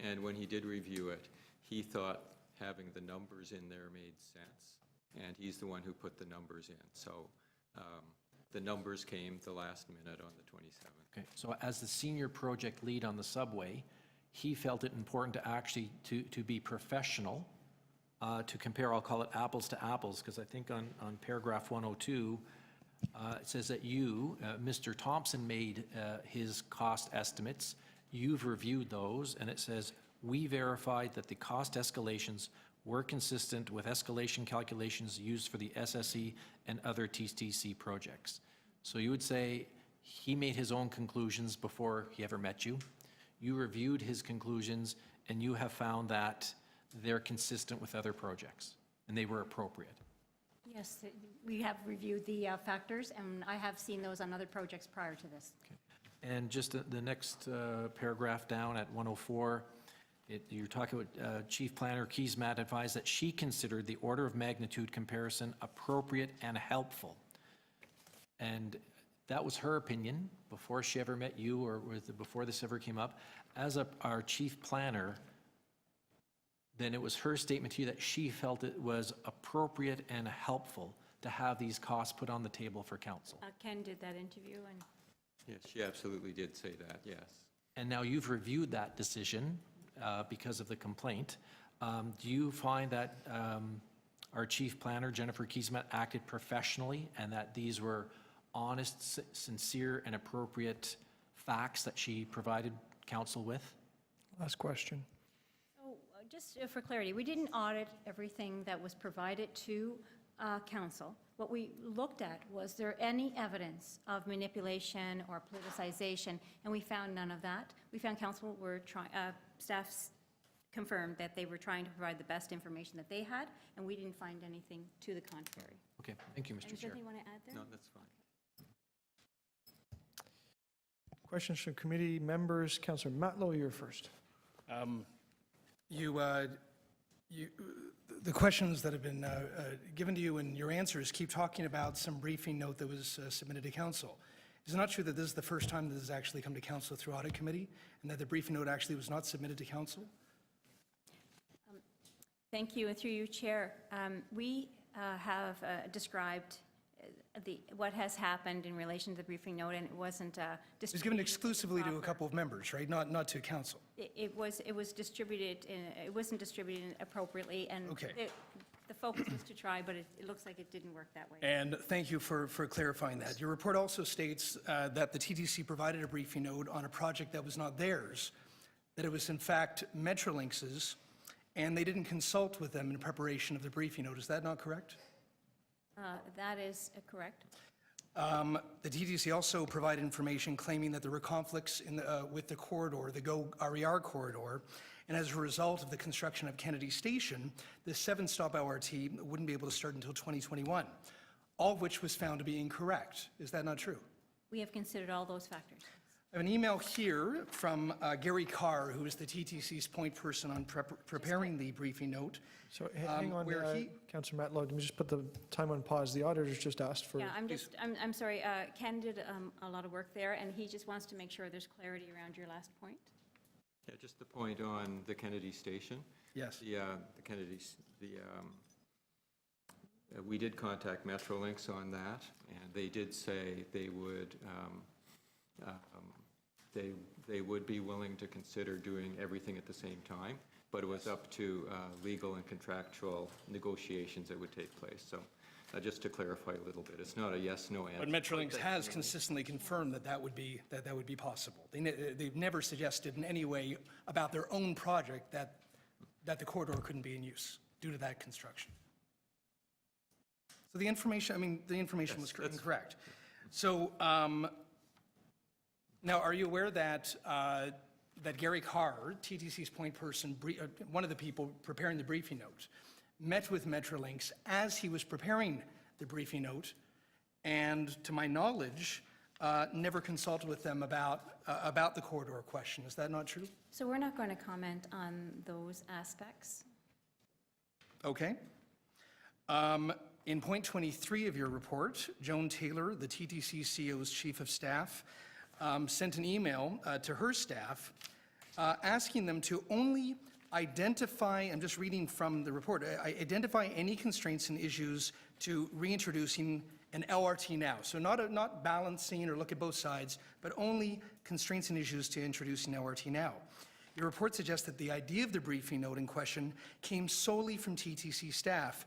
And when he did review it, he thought having the numbers in there made sense. And he's the one who put the numbers in. So the numbers came the last minute on the 27th. Okay, so as the senior project lead on the subway, he felt it important to actually to be professional to compare, I'll call it apples to apples, because I think on paragraph 102, it says that you, Mr. Thompson, made his cost estimates. You've reviewed those, and it says, we verified that the cost escalations were consistent with escalation calculations used for the SSE and other TTC projects. So you would say he made his own conclusions before he ever met you. You reviewed his conclusions, and you have found that they're consistent with other projects, and they were appropriate. Yes, we have reviewed the factors, and I have seen those on other projects prior to this. And just the next paragraph down at 104, you're talking about Chief Planner Keesmaat advised that she considered the order of magnitude comparison appropriate and helpful. And that was her opinion before she ever met you or before this ever came up. As our Chief Planner, then it was her statement to you that she felt it was appropriate and helpful to have these costs put on the table for council. Ken did that interview, and Yes, she absolutely did say that, yes. And now you've reviewed that decision because of the complaint. Do you find that our Chief Planner, Jennifer Keesmaat, acted professionally and that these were honest, sincere, and appropriate facts that she provided council with? Last question. so just for clarity, we didn't audit everything that was provided to council. What we looked at, was there any evidence of manipulation or politicization, and we found none of that. We found council were staffs confirmed that they were trying to provide the best information that they had, and we didn't find anything to the contrary. Okay, thank you, Mr. Is there Chair. anything you want to add there? No, that's fine. Questions from committee members? Councillor Matlow, you're first. The questions that have been given to you and your answers keep talking about some briefing note that was submitted to council. Is it not true that this is the first time that this has actually come to council through audit committee, and that the briefing note actually was not submitted to council? Thank you, and through you, Chair. We have described what has happened in relation to the briefing note, and it wasn't It was given exclusively to a couple of members, right? Not to council. It was distributed, it wasn't distributed appropriately, and Okay. the focus was to try, but it looks like it didn't work that way. And thank you for clarifying that. Your report also states that the TTC provided a briefing note on a project that was not theirs, that it was in fact Metrolinx's, and they didn't consult with them in preparation of the briefing note. Is that not correct? That is correct. The TTC also provided information claiming that there were conflicts with the corridor, the GO RER corridor, and as a result of the construction of Kennedy Station, the 7-stop LRT wouldn't be able to start until 2021, all of which was found to be incorrect. Is that not true? We have considered all those factors. I have an email here from Gary Carr, who is the TTC's point person on preparing the briefing note. So hang on, where he- Councillor Matlow, let me just put the time on pause. The auditor's just asked for. Yeah, I'm sorry, Ken did a lot of work there, and he just wants to make sure there's clarity around your last point. Yeah, just the point on the Kennedy Station. Yes. The Kennedy's, we did contact Metrolinx on that, and they did say they would, they would be willing to consider doing everything at the same time, but it was up to legal and contractual negotiations that would take place. So just to clarify a little bit, it's not a yes/no answer. But Metrolinx has consistently confirmed that would be possible. They've never suggested in any way about their own project that the corridor couldn't be in use due to that construction. So the information, the information was incorrect. So now, are you aware that that Gary Carr, TTC's point person, one of the people preparing the briefing note, met with Metrolinx as he was preparing the briefing note, and to my knowledge, never consulted with them about the corridor question. Is that not true? So we're not going to comment on those aspects. Okay. In point 23 of your report, Joan Taylor, the TTC CEO's chief of staff, sent an email to her staff asking them to only identify, I'm just reading from the report, identify any constraints and issues to reintroducing an LRT now. So not balancing or look at both sides, but only constraints and issues to introducing LRT now. Your report suggests that the idea of the briefing note in question came solely from TTC staff.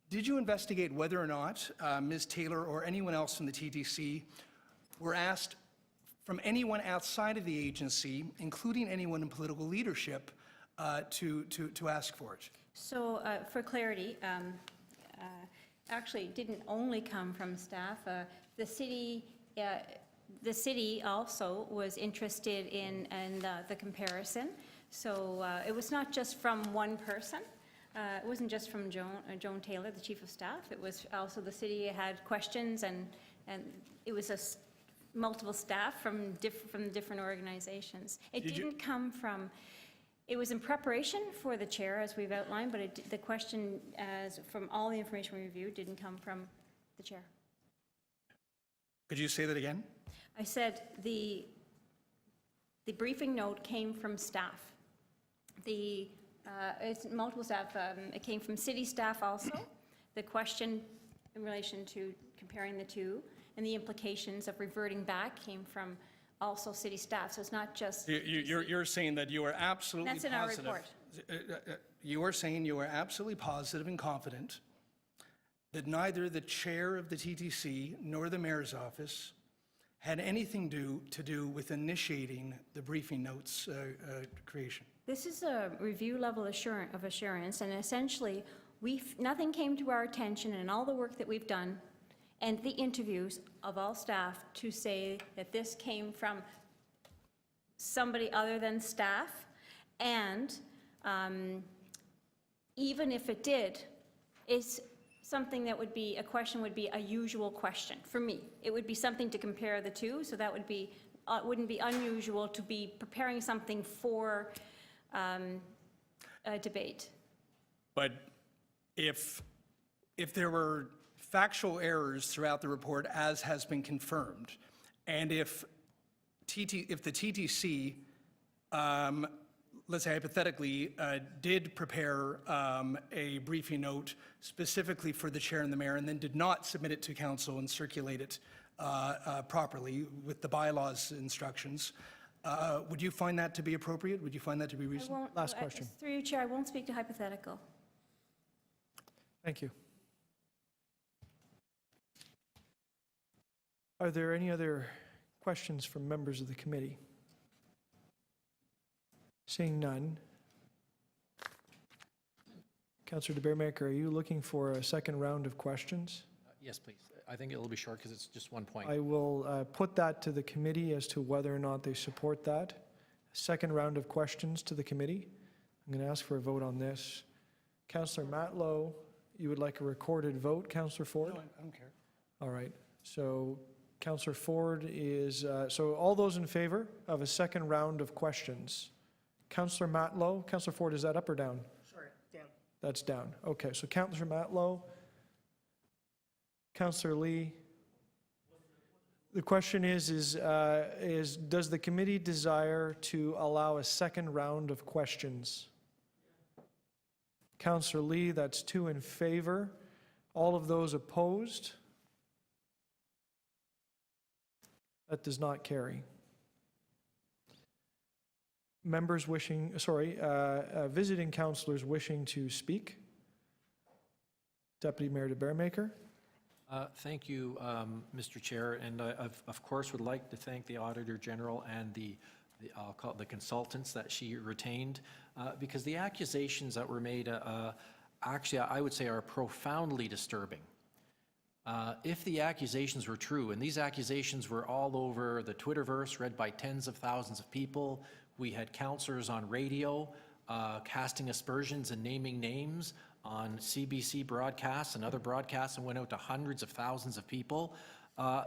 Did you investigate whether or not Ms. Taylor or anyone else from the TTC were asked from anyone outside of the agency, including anyone in political leadership, to ask for it? So for clarity, actually, it didn't only come from staff. The city also was interested in the comparison. So it was not just from one person. It wasn't just from Joan Taylor, the chief of staff. It was also the city had questions, and it was multiple staff from different organizations. It didn't come from. It was in preparation for the chair, as we've outlined, but the question, as from all the information we reviewed, didn't come from the chair. Could you say that again? I said the briefing note came from staff. It's multiple staff. It came from city staff also. The question in relation to comparing the two and the implications of reverting back came from also city staff. So it's not just. You're saying that you are absolutely That's in our report. You are saying you are absolutely positive and confident that neither the chair of the TTC nor the mayor's office had anything to do with initiating the briefing notes creation. This is a review level of assurance, and essentially, nothing came to our attention in all the work that we've done and the interviews of all staff to say that this came from somebody other than staff, and even if it did, it's something that would be, a question would be a usual question for me. It would be something to compare the two, so that would be, wouldn't be unusual to be preparing something for a debate. But if there were factual errors throughout the report, as has been confirmed, and if the TTC, let's say hypothetically, did prepare a briefing note specifically for the chair and the mayor, and then did not submit it to council and circulate it properly with the bylaws instructions, would you find that to be appropriate? Would you find that to be reasonable? Last question. Through you, Chair, I won't speak to hypothetical. Thank you. Are there any other questions from members of the committee? Seeing none. Councillor DeBeermaker, are you looking for a second round of questions? Yes, please. I think it'll be short because it's just one point. I will put that to the committee as to whether or not they support that. Second round of questions to the committee. I'm going to ask for a vote on this. Councillor Matlow, you would like a recorded vote. Councillor Ford? No, I don't care. All right. So Councillor Ford is, so all those in favor of a second round of questions? Councillor Matlow, Councillor Ford, is that up or down? Sorry, down. That's down. Okay, so Councillor Matlow, Councillor Lee. The question is does the committee desire to allow a second round of questions? Councillor Lee, that's 2 in favor. All of those opposed? That does not carry. Members wishing, visiting councillors wishing to speak. Deputy Mayor DeBeermaker. Thank you, Mr. Chair, and I, of course, would like to thank the Auditor General and I'll call it the consultants that she retained, because the accusations that were made, actually, I would say are profoundly disturbing. If the accusations were true, and these accusations were all over the Twitterverse, read by tens of thousands of people, we had councillors on radio casting aspersions and naming names on CBC broadcasts and other broadcasts, and went out to hundreds of thousands of people,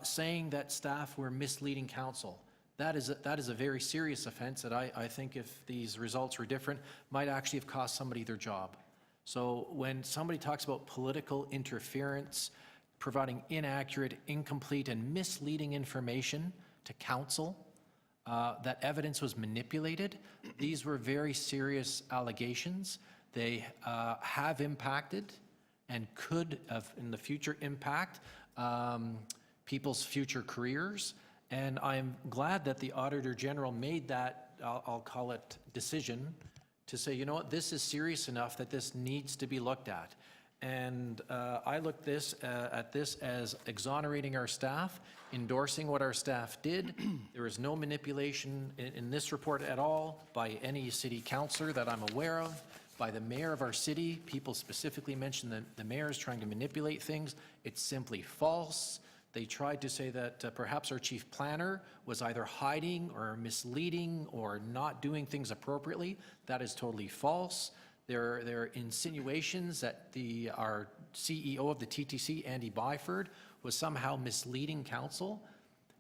saying that staff were misleading council. That is a very serious offense that I think, if these results were different, might actually have cost somebody their job. So when somebody talks about political interference, providing inaccurate, incomplete, and misleading information to council, that evidence was manipulated, these were very serious allegations. They have impacted and could have in the future impact people's future careers. And I'm glad that the Auditor General made that I'll call it decision, to say, you know what, this is serious enough that this needs to be looked at. And I look at this as exonerating our staff, endorsing what our staff did. There is no manipulation in this report at all by any city councillor that I'm aware of, by the mayor of our city. People specifically mentioned that the mayor is trying to manipulate things. It's simply false. They tried to say that perhaps our chief planner was either hiding or misleading or not doing things appropriately. That is totally false. There are insinuations that our CEO of the TTC, Andy Byford, was somehow misleading council.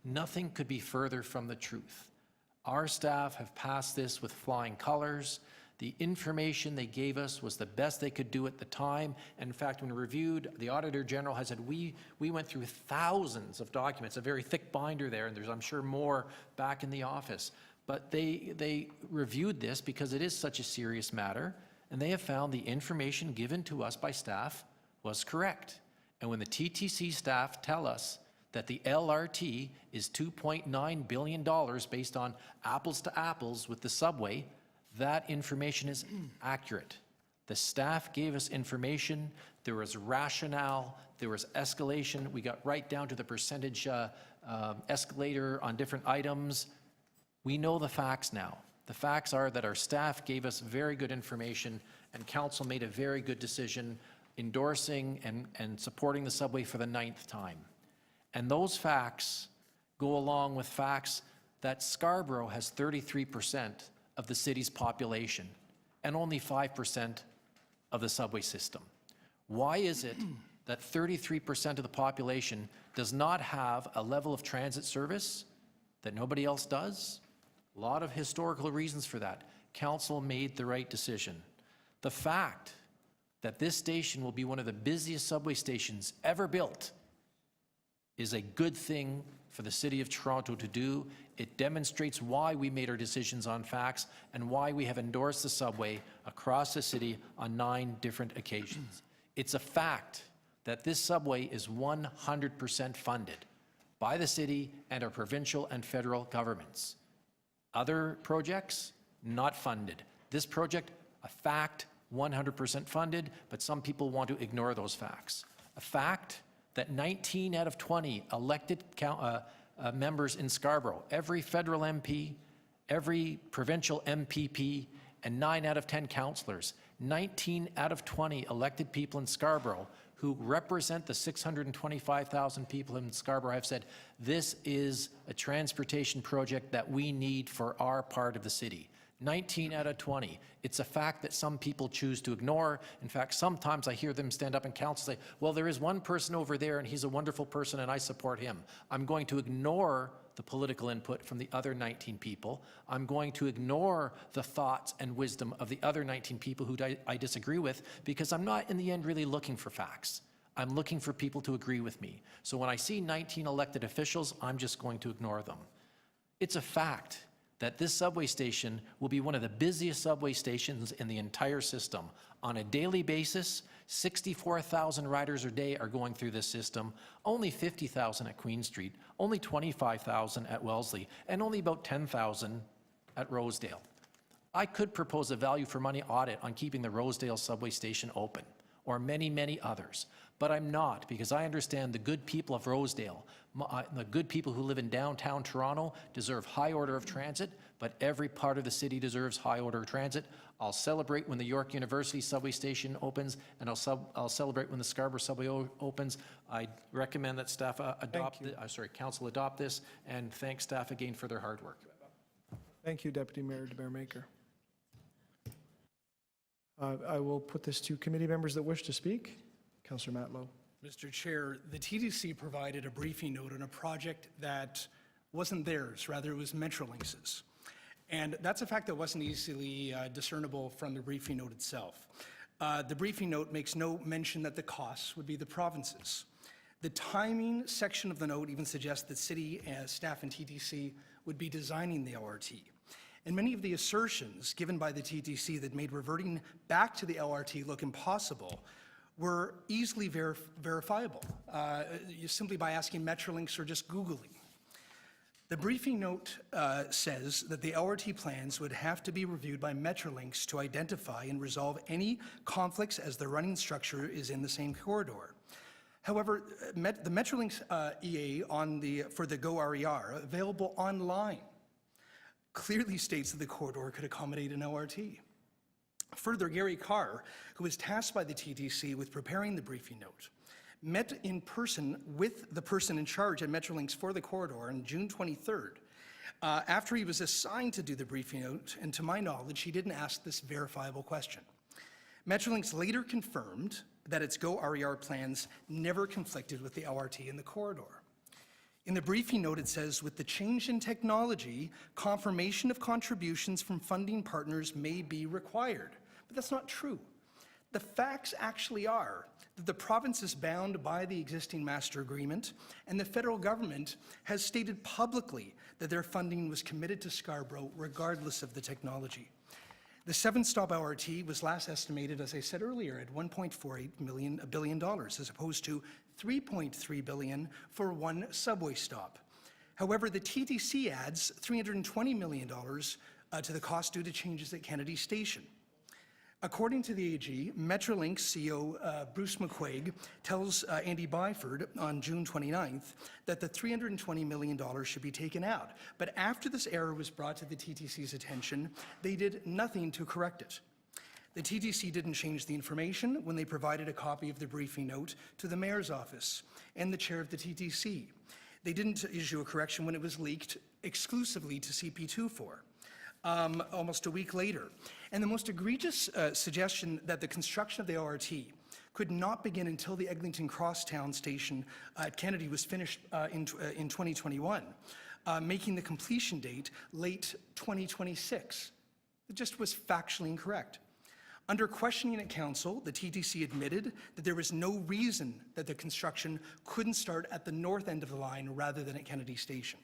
Nothing could be further from the truth. Our staff have passed this with flying colors. The information they gave us was the best they could do at the time. In fact, when reviewed, the Auditor General has said, we went through thousands of documents, a very thick binder there, and there's, I'm sure, more back in the office. But they reviewed this because it is such a serious matter, and they have found the information given to us by staff was correct. And when the TTC staff tell us that the LRT is $2.9 billion based on apples to apples with the subway, that information is accurate. The staff gave us information, there was rationale, there was escalation, we got right down to the percentage escalator on different items. We know the facts now. The facts are that our staff gave us very good information and council made a very good decision endorsing and supporting the subway for the 9th time. And those facts go along with facts that Scarborough has 33% of the city's population and only 5% of the subway system. Why is it that 33% of the population does not have a level of transit service that nobody else does? A lot of historical reasons for that. Council made the right decision. The fact that this station will be one of the busiest subway stations ever built is a good thing for the City of Toronto to do. It demonstrates why we made our decisions on facts and why we have endorsed the subway across the city on 9 different occasions. It's a fact that this subway is 100% funded by the city and our provincial and federal governments. Other projects, not funded. This project, a fact, 100% funded, but some people want to ignore those facts. A fact that 19 out of 20 elected members in Scarborough, every federal MP, every provincial MPP, and 9 out of 10 councillors, 19 out of 20 elected people in Scarborough who represent the 625,000 people in Scarborough have said, this is a transportation project that we need for our part of the city. 19 out of 20. It's a fact that some people choose to ignore. In fact, sometimes I hear them stand up in council and say, well, there is one person over there and he's a wonderful person and I support him. I'm going to ignore the political input from the other 19 people. I'm going to ignore the thoughts and wisdom of the other 19 people who I disagree with, because I'm not in the end really looking for facts. I'm looking for people to agree with me. So when I see 19 elected officials, I'm just going to ignore them. It's a fact that this subway station will be one of the busiest subway stations in the entire system. On a daily basis, 64,000 riders a day are going through this system, only 50,000 at Queen Street, only 25,000 at Wellesley, and only about 10,000 at Rosedale. I could propose a value for money audit on keeping the Rosedale subway station open, or many, many others. But I'm not, because I understand the good people of Rosedale, the good people who live in downtown Toronto deserve high order of transit, but every part of the city deserves high order of transit. I'll celebrate when the York University subway station opens, and I'll celebrate when the Scarborough subway opens. I recommend that staff council adopt this, and thank staff again for their hard work. Thank you, Deputy Mayor DeBaremaker. I will put this to committee members that wish to speak. Councillor Matlow. Mr. Chair, the TDC provided a briefing note on a project that wasn't theirs, rather it was Metrolinx's. And that's a fact that wasn't easily discernible from the briefing note itself. The briefing note makes no mention that the costs would be the province's. The timing section of the note even suggests that city staff and TTC would be designing the LRT. And many of the assertions given by the TTC that made reverting back to the LRT look impossible were easily verifiable, simply by asking Metrolinx or just Googling. The briefing note says that the LRT plans would have to be reviewed by Metrolinx to identify and resolve any conflicts as the running structure is in the same corridor. However, the Metrolinx EA for the GO RER, available online, clearly states that the corridor could accommodate an LRT. Further, Gary Carr, who was tasked by the TTC with preparing the briefing note, met in person with the person in charge at Metrolinx for the corridor on June 23rd, after he was assigned to do the briefing note, and to my knowledge, he didn't ask this verifiable question. Metrolinx later confirmed that its GO RER plans never conflicted with the LRT in the corridor. In the briefing note, it says, with the change in technology, confirmation of contributions from funding partners may be required. But that's not true. The facts actually are that the province is bound by the existing master agreement, and the federal government has stated publicly that their funding was committed to Scarborough regardless of the technology. The 7-stop LRT was last estimated, as I said earlier, at $1.48 billion, as opposed to $3.3 billion for one subway stop. However, the TTC adds $320 million to the cost due to changes at Kennedy Station. According to the AG, Metrolinx CEO Bruce McQuaig tells Andy Byford on June 29th that the $320 million should be taken out. But after this error was brought to the TTC's attention, they did nothing to correct it. The TTC didn't change the information when they provided a copy of the briefing note to the mayor's office and the chair of the TTC. They didn't issue a correction when it was leaked exclusively to CP24. Almost a week later. And the most egregious suggestion that the construction of the LRT could not begin until the Eglinton Crosstown station at Kennedy was finished in 2021, making the completion date late 2026. It just was factually incorrect. Under questioning at council, the TTC admitted that there was no reason that the construction couldn't start at the north end of the line rather than at Kennedy Station.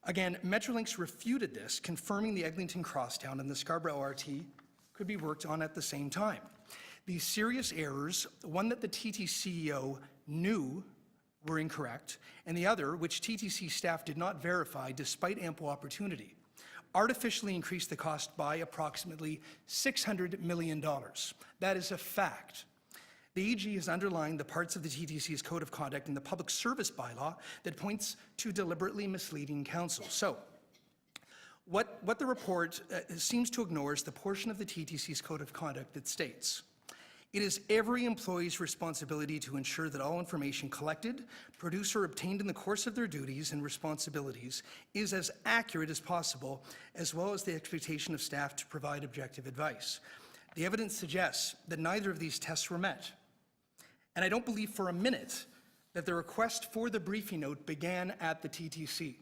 Again, Metrolinx refuted this, confirming the Eglinton Crosstown and the Scarborough LRT could be worked on at the same time. These serious errors, one that the TTC CEO knew were incorrect, and the other, which TTC staff did not verify despite ample opportunity, artificially increased the cost by approximately $600 million. That is a fact. The AG has underlined the parts of the TTC's Code of Conduct and the Public Service Bylaw that points to deliberately misleading counsel. So, what the report seems to ignore is the portion of the TTC's Code of Conduct that states, it is every employee's responsibility to ensure that all information collected, produced, or obtained in the course of their duties and responsibilities is as accurate as possible, as well as the expectation of staff to provide objective advice. The evidence suggests that neither of these tests were met. And I don't believe for a minute that the request for the briefing note began at the TTC.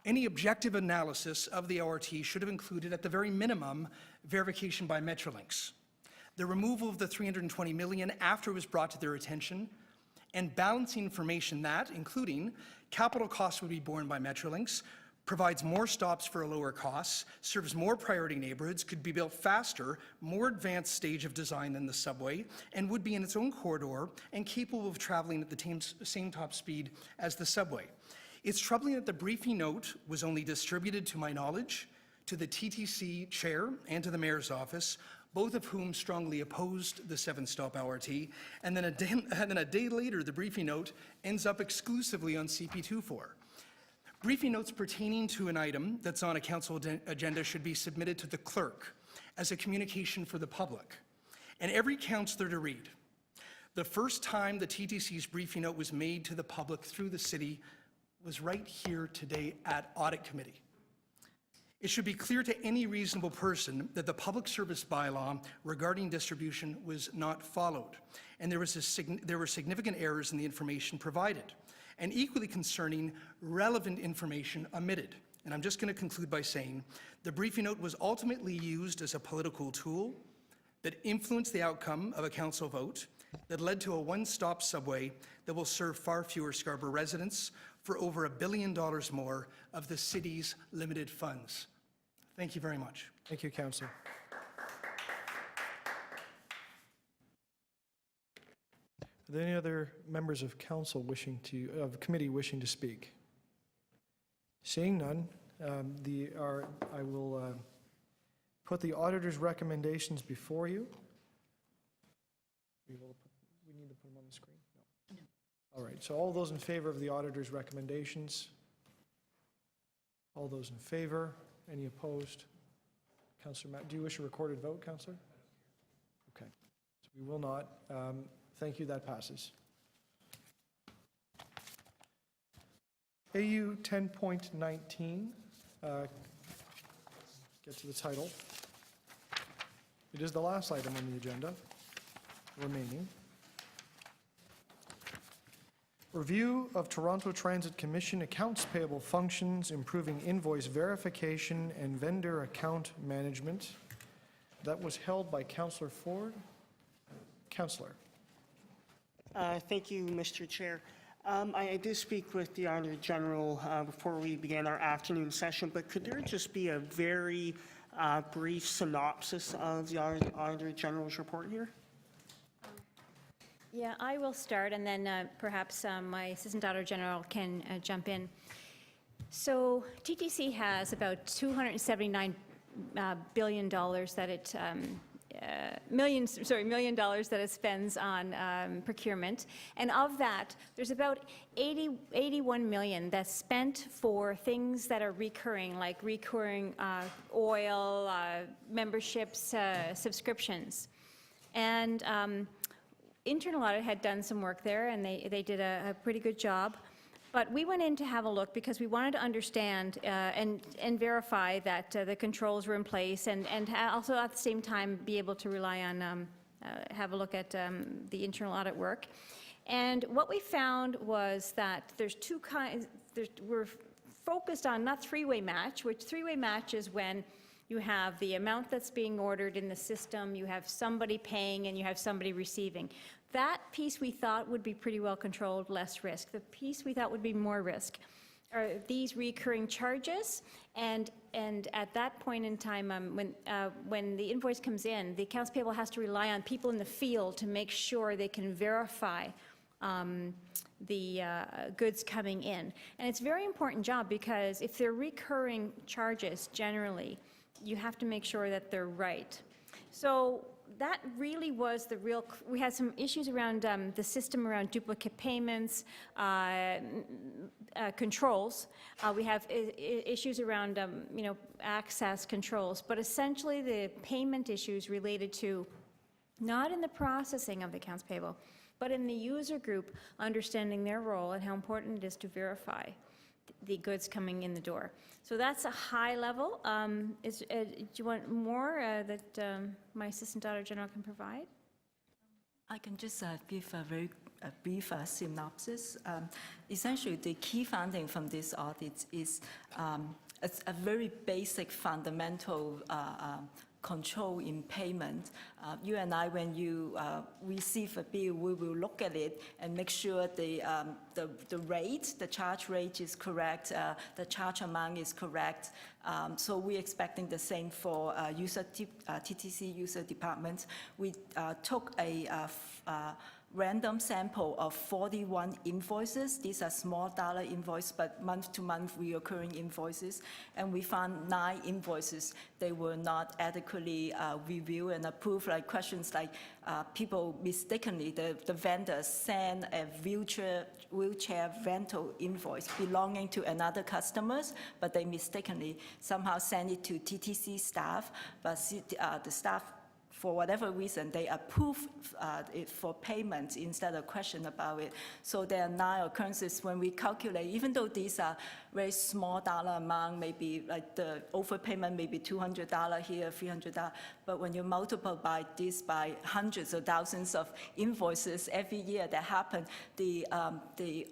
Any objective analysis of the LRT should have included, at the very minimum, verification by Metrolinx, the removal of the $320 million after it was brought to their attention, and balancing information that, including capital costs would be borne by Metrolinx, provides more stops for a lower cost, serves more priority neighborhoods, could be built faster, more advanced stage of design than the subway, and would be in its own corridor and capable of traveling at the same top speed as the subway. It's troubling that the briefing note was only distributed, to my knowledge, to the TTC chair and to the mayor's office, both of whom strongly opposed the 7-stop LRT, and then a day later, the briefing note ends up exclusively on CP24. Briefing notes pertaining to an item that's on a council agenda should be submitted to the clerk as a communication for the public, and every councillor to read. The first time the TTC's briefing note was made to the public through the city was right here today at Audit Committee. It should be clear to any reasonable person that the public service bylaw regarding distribution was not followed, and there were significant errors in the information provided, and equally concerning, relevant information omitted. And I'm just going to conclude by saying the briefing note was ultimately used as a political tool that influenced the outcome of a council vote that led to a one-stop subway that will serve far fewer Scarborough residents for over $1 billion more of the city's limited funds. Thank you very much. Thank you, Councillor. Are there any other members of council committee wishing to speak? Seeing none, I will put the auditor's recommendations before you. We need to put them on the screen? No. All right, so all those in favor of the auditor's recommendations? All those in favor? Any opposed? Councillor Matt, do you wish a recorded vote, Councillor? Okay, so we will not. Thank you, that passes. AU 10.19, get to the title. It is the last item on the agenda, remaining. Review of Toronto Transit Commission accounts payable functions, improving invoice verification and vendor account management. That was held by Councillor Ford. Councillor. Thank you, Mr. Chair. I did speak with the Auditor General before we began our afternoon session, but could there just be a very brief synopsis of the Auditor General's report here? Yeah, I will start, and then perhaps my Assistant Auditor General can jump in. So TTC has about $279 billion that it million dollars that it spends on procurement, and of that, there's about 81 million that's spent for things that are recurring, like recurring oil, memberships, subscriptions, and Internal Audit had done some work there, and they did a pretty good job. But we went in to have a look because we wanted to understand and verify that the controls were in place, and also at the same time be able to rely on, have a look at the internal audit work. And what we found was that there's two kinds, we're focused on not three-way match, which three-way match is when you have the amount that's being ordered in the system, you have somebody paying, and you have somebody receiving. That piece we thought would be pretty well controlled, less risk. The piece we thought would be more risk are these recurring charges, and at that point in time, when the invoice comes in, the accounts payable has to rely on people in the field to make sure they can verify the goods coming in. And it's a very important job because if they're recurring charges generally, you have to make sure that they're right. So that really was the real, we had some issues around the system around duplicate payments, controls. We have issues around, access controls, but essentially the payment issues related to, not in the processing of the accounts payable, but in the user group understanding their role and how important it is to verify the goods coming in the door. So that's a high level. Do you want more that my Assistant Auditor General can provide? I can just give a very brief synopsis. Essentially, the key finding from this audit is a very basic fundamental control in payment. You and I, when you receive a bill, we will look at it and make sure the rate, the charge rate is correct, the charge amount is correct. So we're expecting the same for TTC user department. We took a random sample of 41 invoices. These are small dollar invoices, but month-to-month reoccurring invoices. And we found 9 invoices. They were not adequately reviewed and approved, like questions like people mistakenly, the vendors send a wheelchair rental invoice belonging to another customers, but they mistakenly somehow send it to TTC staff, but the staff, for whatever reason, they approve it for payment instead of question about it. So there are 9 occurrences when we calculate, even though these are very small dollar amount, maybe like the overpayment, maybe $200 here, $300, but when you multiply this by hundreds of thousands of invoices every year that happen, the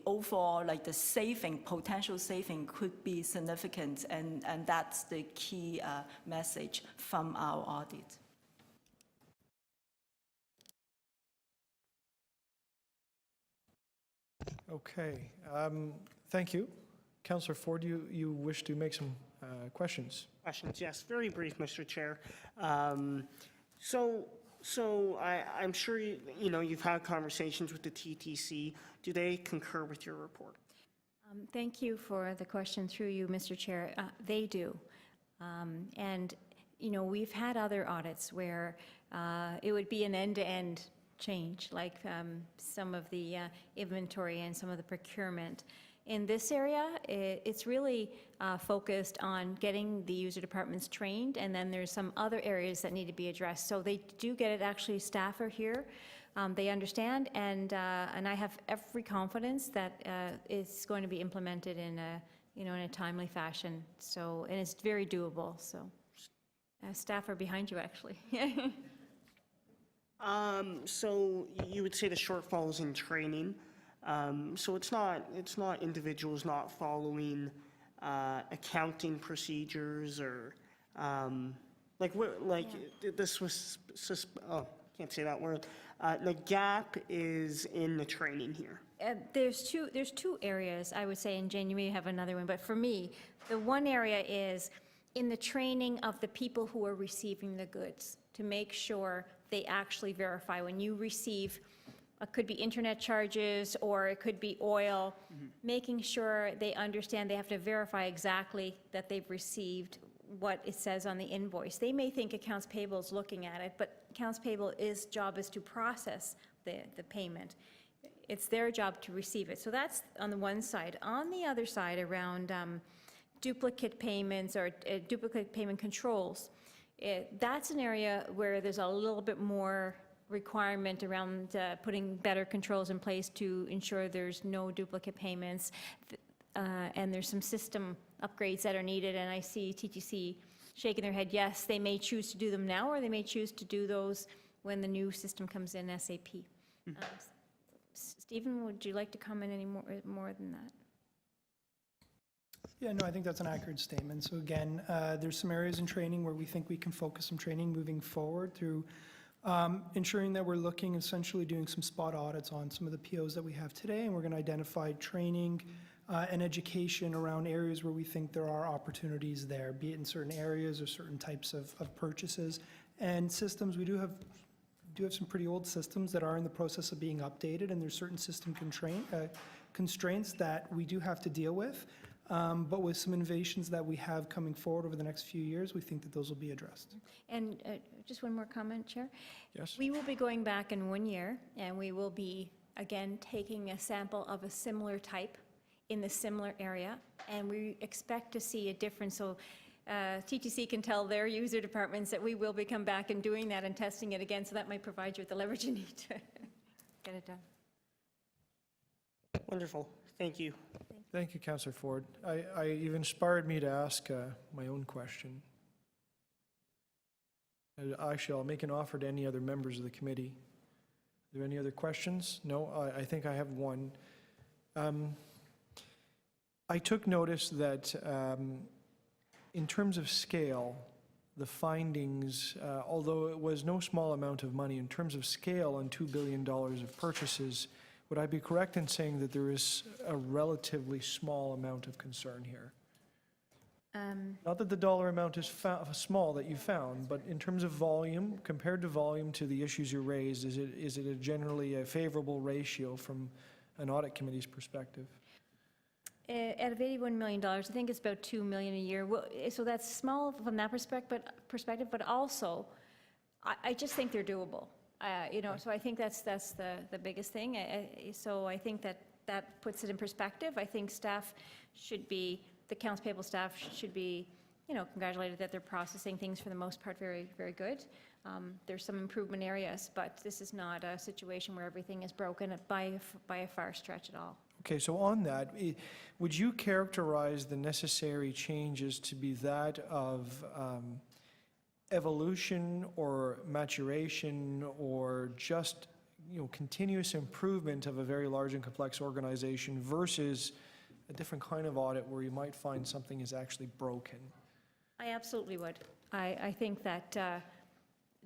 overall, like the saving, potential saving could be significant, and that's the key message from our audit. Okay, thank you. Councillor Ford, you wish to make some questions? Questions, yes. Very brief, Mr. Chair. So I'm sure you've had conversations with the TTC. Do they concur with your report? Thank you for the question through you, Mr. Chair. They do. And, you know, we've had other audits where it would be an end-to-end change, like some of the inventory and some of the procurement. In this area, it's really focused on getting the user departments trained, and then there's some other areas that need to be addressed. So they do get it, actually, staff are here. They understand, and I have every confidence that it's going to be implemented in a, you know, in a timely fashion. So, and it's very doable, so staff are behind you, actually. So you would say the shortfall is in training. So it's not individuals not following accounting procedures or this was can't say that word. The gap is in the training here. There's two areas, I would say, and Jane, you may have another one, but for me, the one area is in the training of the people who are receiving the goods, to make sure they actually verify. When you receive, it could be internet charges or it could be oil, making sure they understand they have to verify exactly that they've received what it says on the invoice. They may think accounts payable is looking at it, but accounts payable job is to process the payment. It's their job to receive it. So that's on the one side. On the other side, around duplicate payments or duplicate payment controls, that's an area where there's a little bit more requirement around putting better controls in place to ensure there's no duplicate payments. And there's some system upgrades that are needed, and I see TTC shaking their head, yes, they may choose to do them now, or they may choose to do those when the new system comes in, SAP. Stephen, would you like to comment any more than that? Yeah, no, I think that's an accurate statement. So again, there's some areas in training where we think we can focus some training moving forward through ensuring that we're looking, essentially doing some spot audits on some of the POs that we have today, and we're going to identify training and education around areas where we think there are opportunities there, be it in certain areas or certain types of purchases. And systems, we do have some pretty old systems that are in the process of being updated, and there's certain system constraints that we do have to deal with. But with some innovations that we have coming forward over the next few years, we think that those will be addressed. And just one more comment, Chair. Yes. We will be going back in 1 year, and we will be, again, taking a sample of a similar type in the similar area, and we expect to see a difference. So TTC can tell their user departments that we will be come back and doing that and testing it again, so that might provide you with the leverage you need to get it done. Wonderful. Thank you. Thank you, Councillor Ford. You've inspired me to ask my own question. Actually, I'll make an offer to any other members of the committee. Are there any other questions? No, I think I have one. I took notice that in terms of scale, the findings, although it was no small amount of money, in terms of scale on $2 billion of purchases, would I be correct in saying that there is a relatively small amount of concern here? Not that the dollar amount is small that you found, but in terms of volume, compared to volume to the issues you raised, is it generally a favorable ratio from an audit committee's perspective? Out of $81 million, I think it's about $2 million a year. Well, so that's small from that perspective, but also, I just think they're doable. You know, so I think that's the biggest thing. So I think that puts it in perspective. I think staff should be, the accounts payable staff should be, you know, congratulated that they're processing things for the most part very, very good. There's some improvement areas, but this is not a situation where everything is broken by a far stretch at all. Okay, so on that, would you characterize the necessary changes to be that of evolution or maturation or just, you know, continuous improvement of a very large and complex organization versus a different kind of audit where you might find something is actually broken? I absolutely would. I think that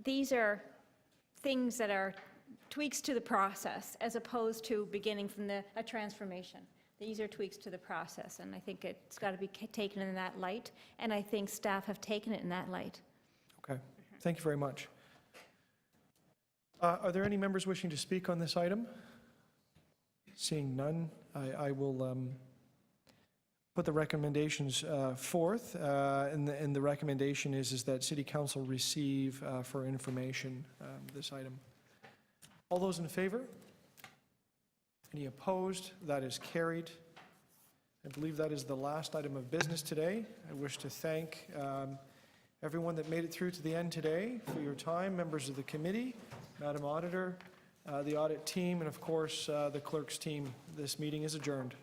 these are things that are tweaks to the process as opposed to beginning from a transformation. These are tweaks to the process, and I think it's got to be taken in that light, and I think staff have taken it in that light. Okay, thank you very much. Are there any members wishing to speak on this item? Seeing none, I will put the recommendations forth, and the recommendation is that City Council receive for information this item. All those in favor? Any opposed? That is carried. I believe that is the last item of business today. I wish to thank everyone that made it through to the end today for your time, members of the committee, Madam Auditor, the audit team, and of course, the clerk's team. This meeting is adjourned.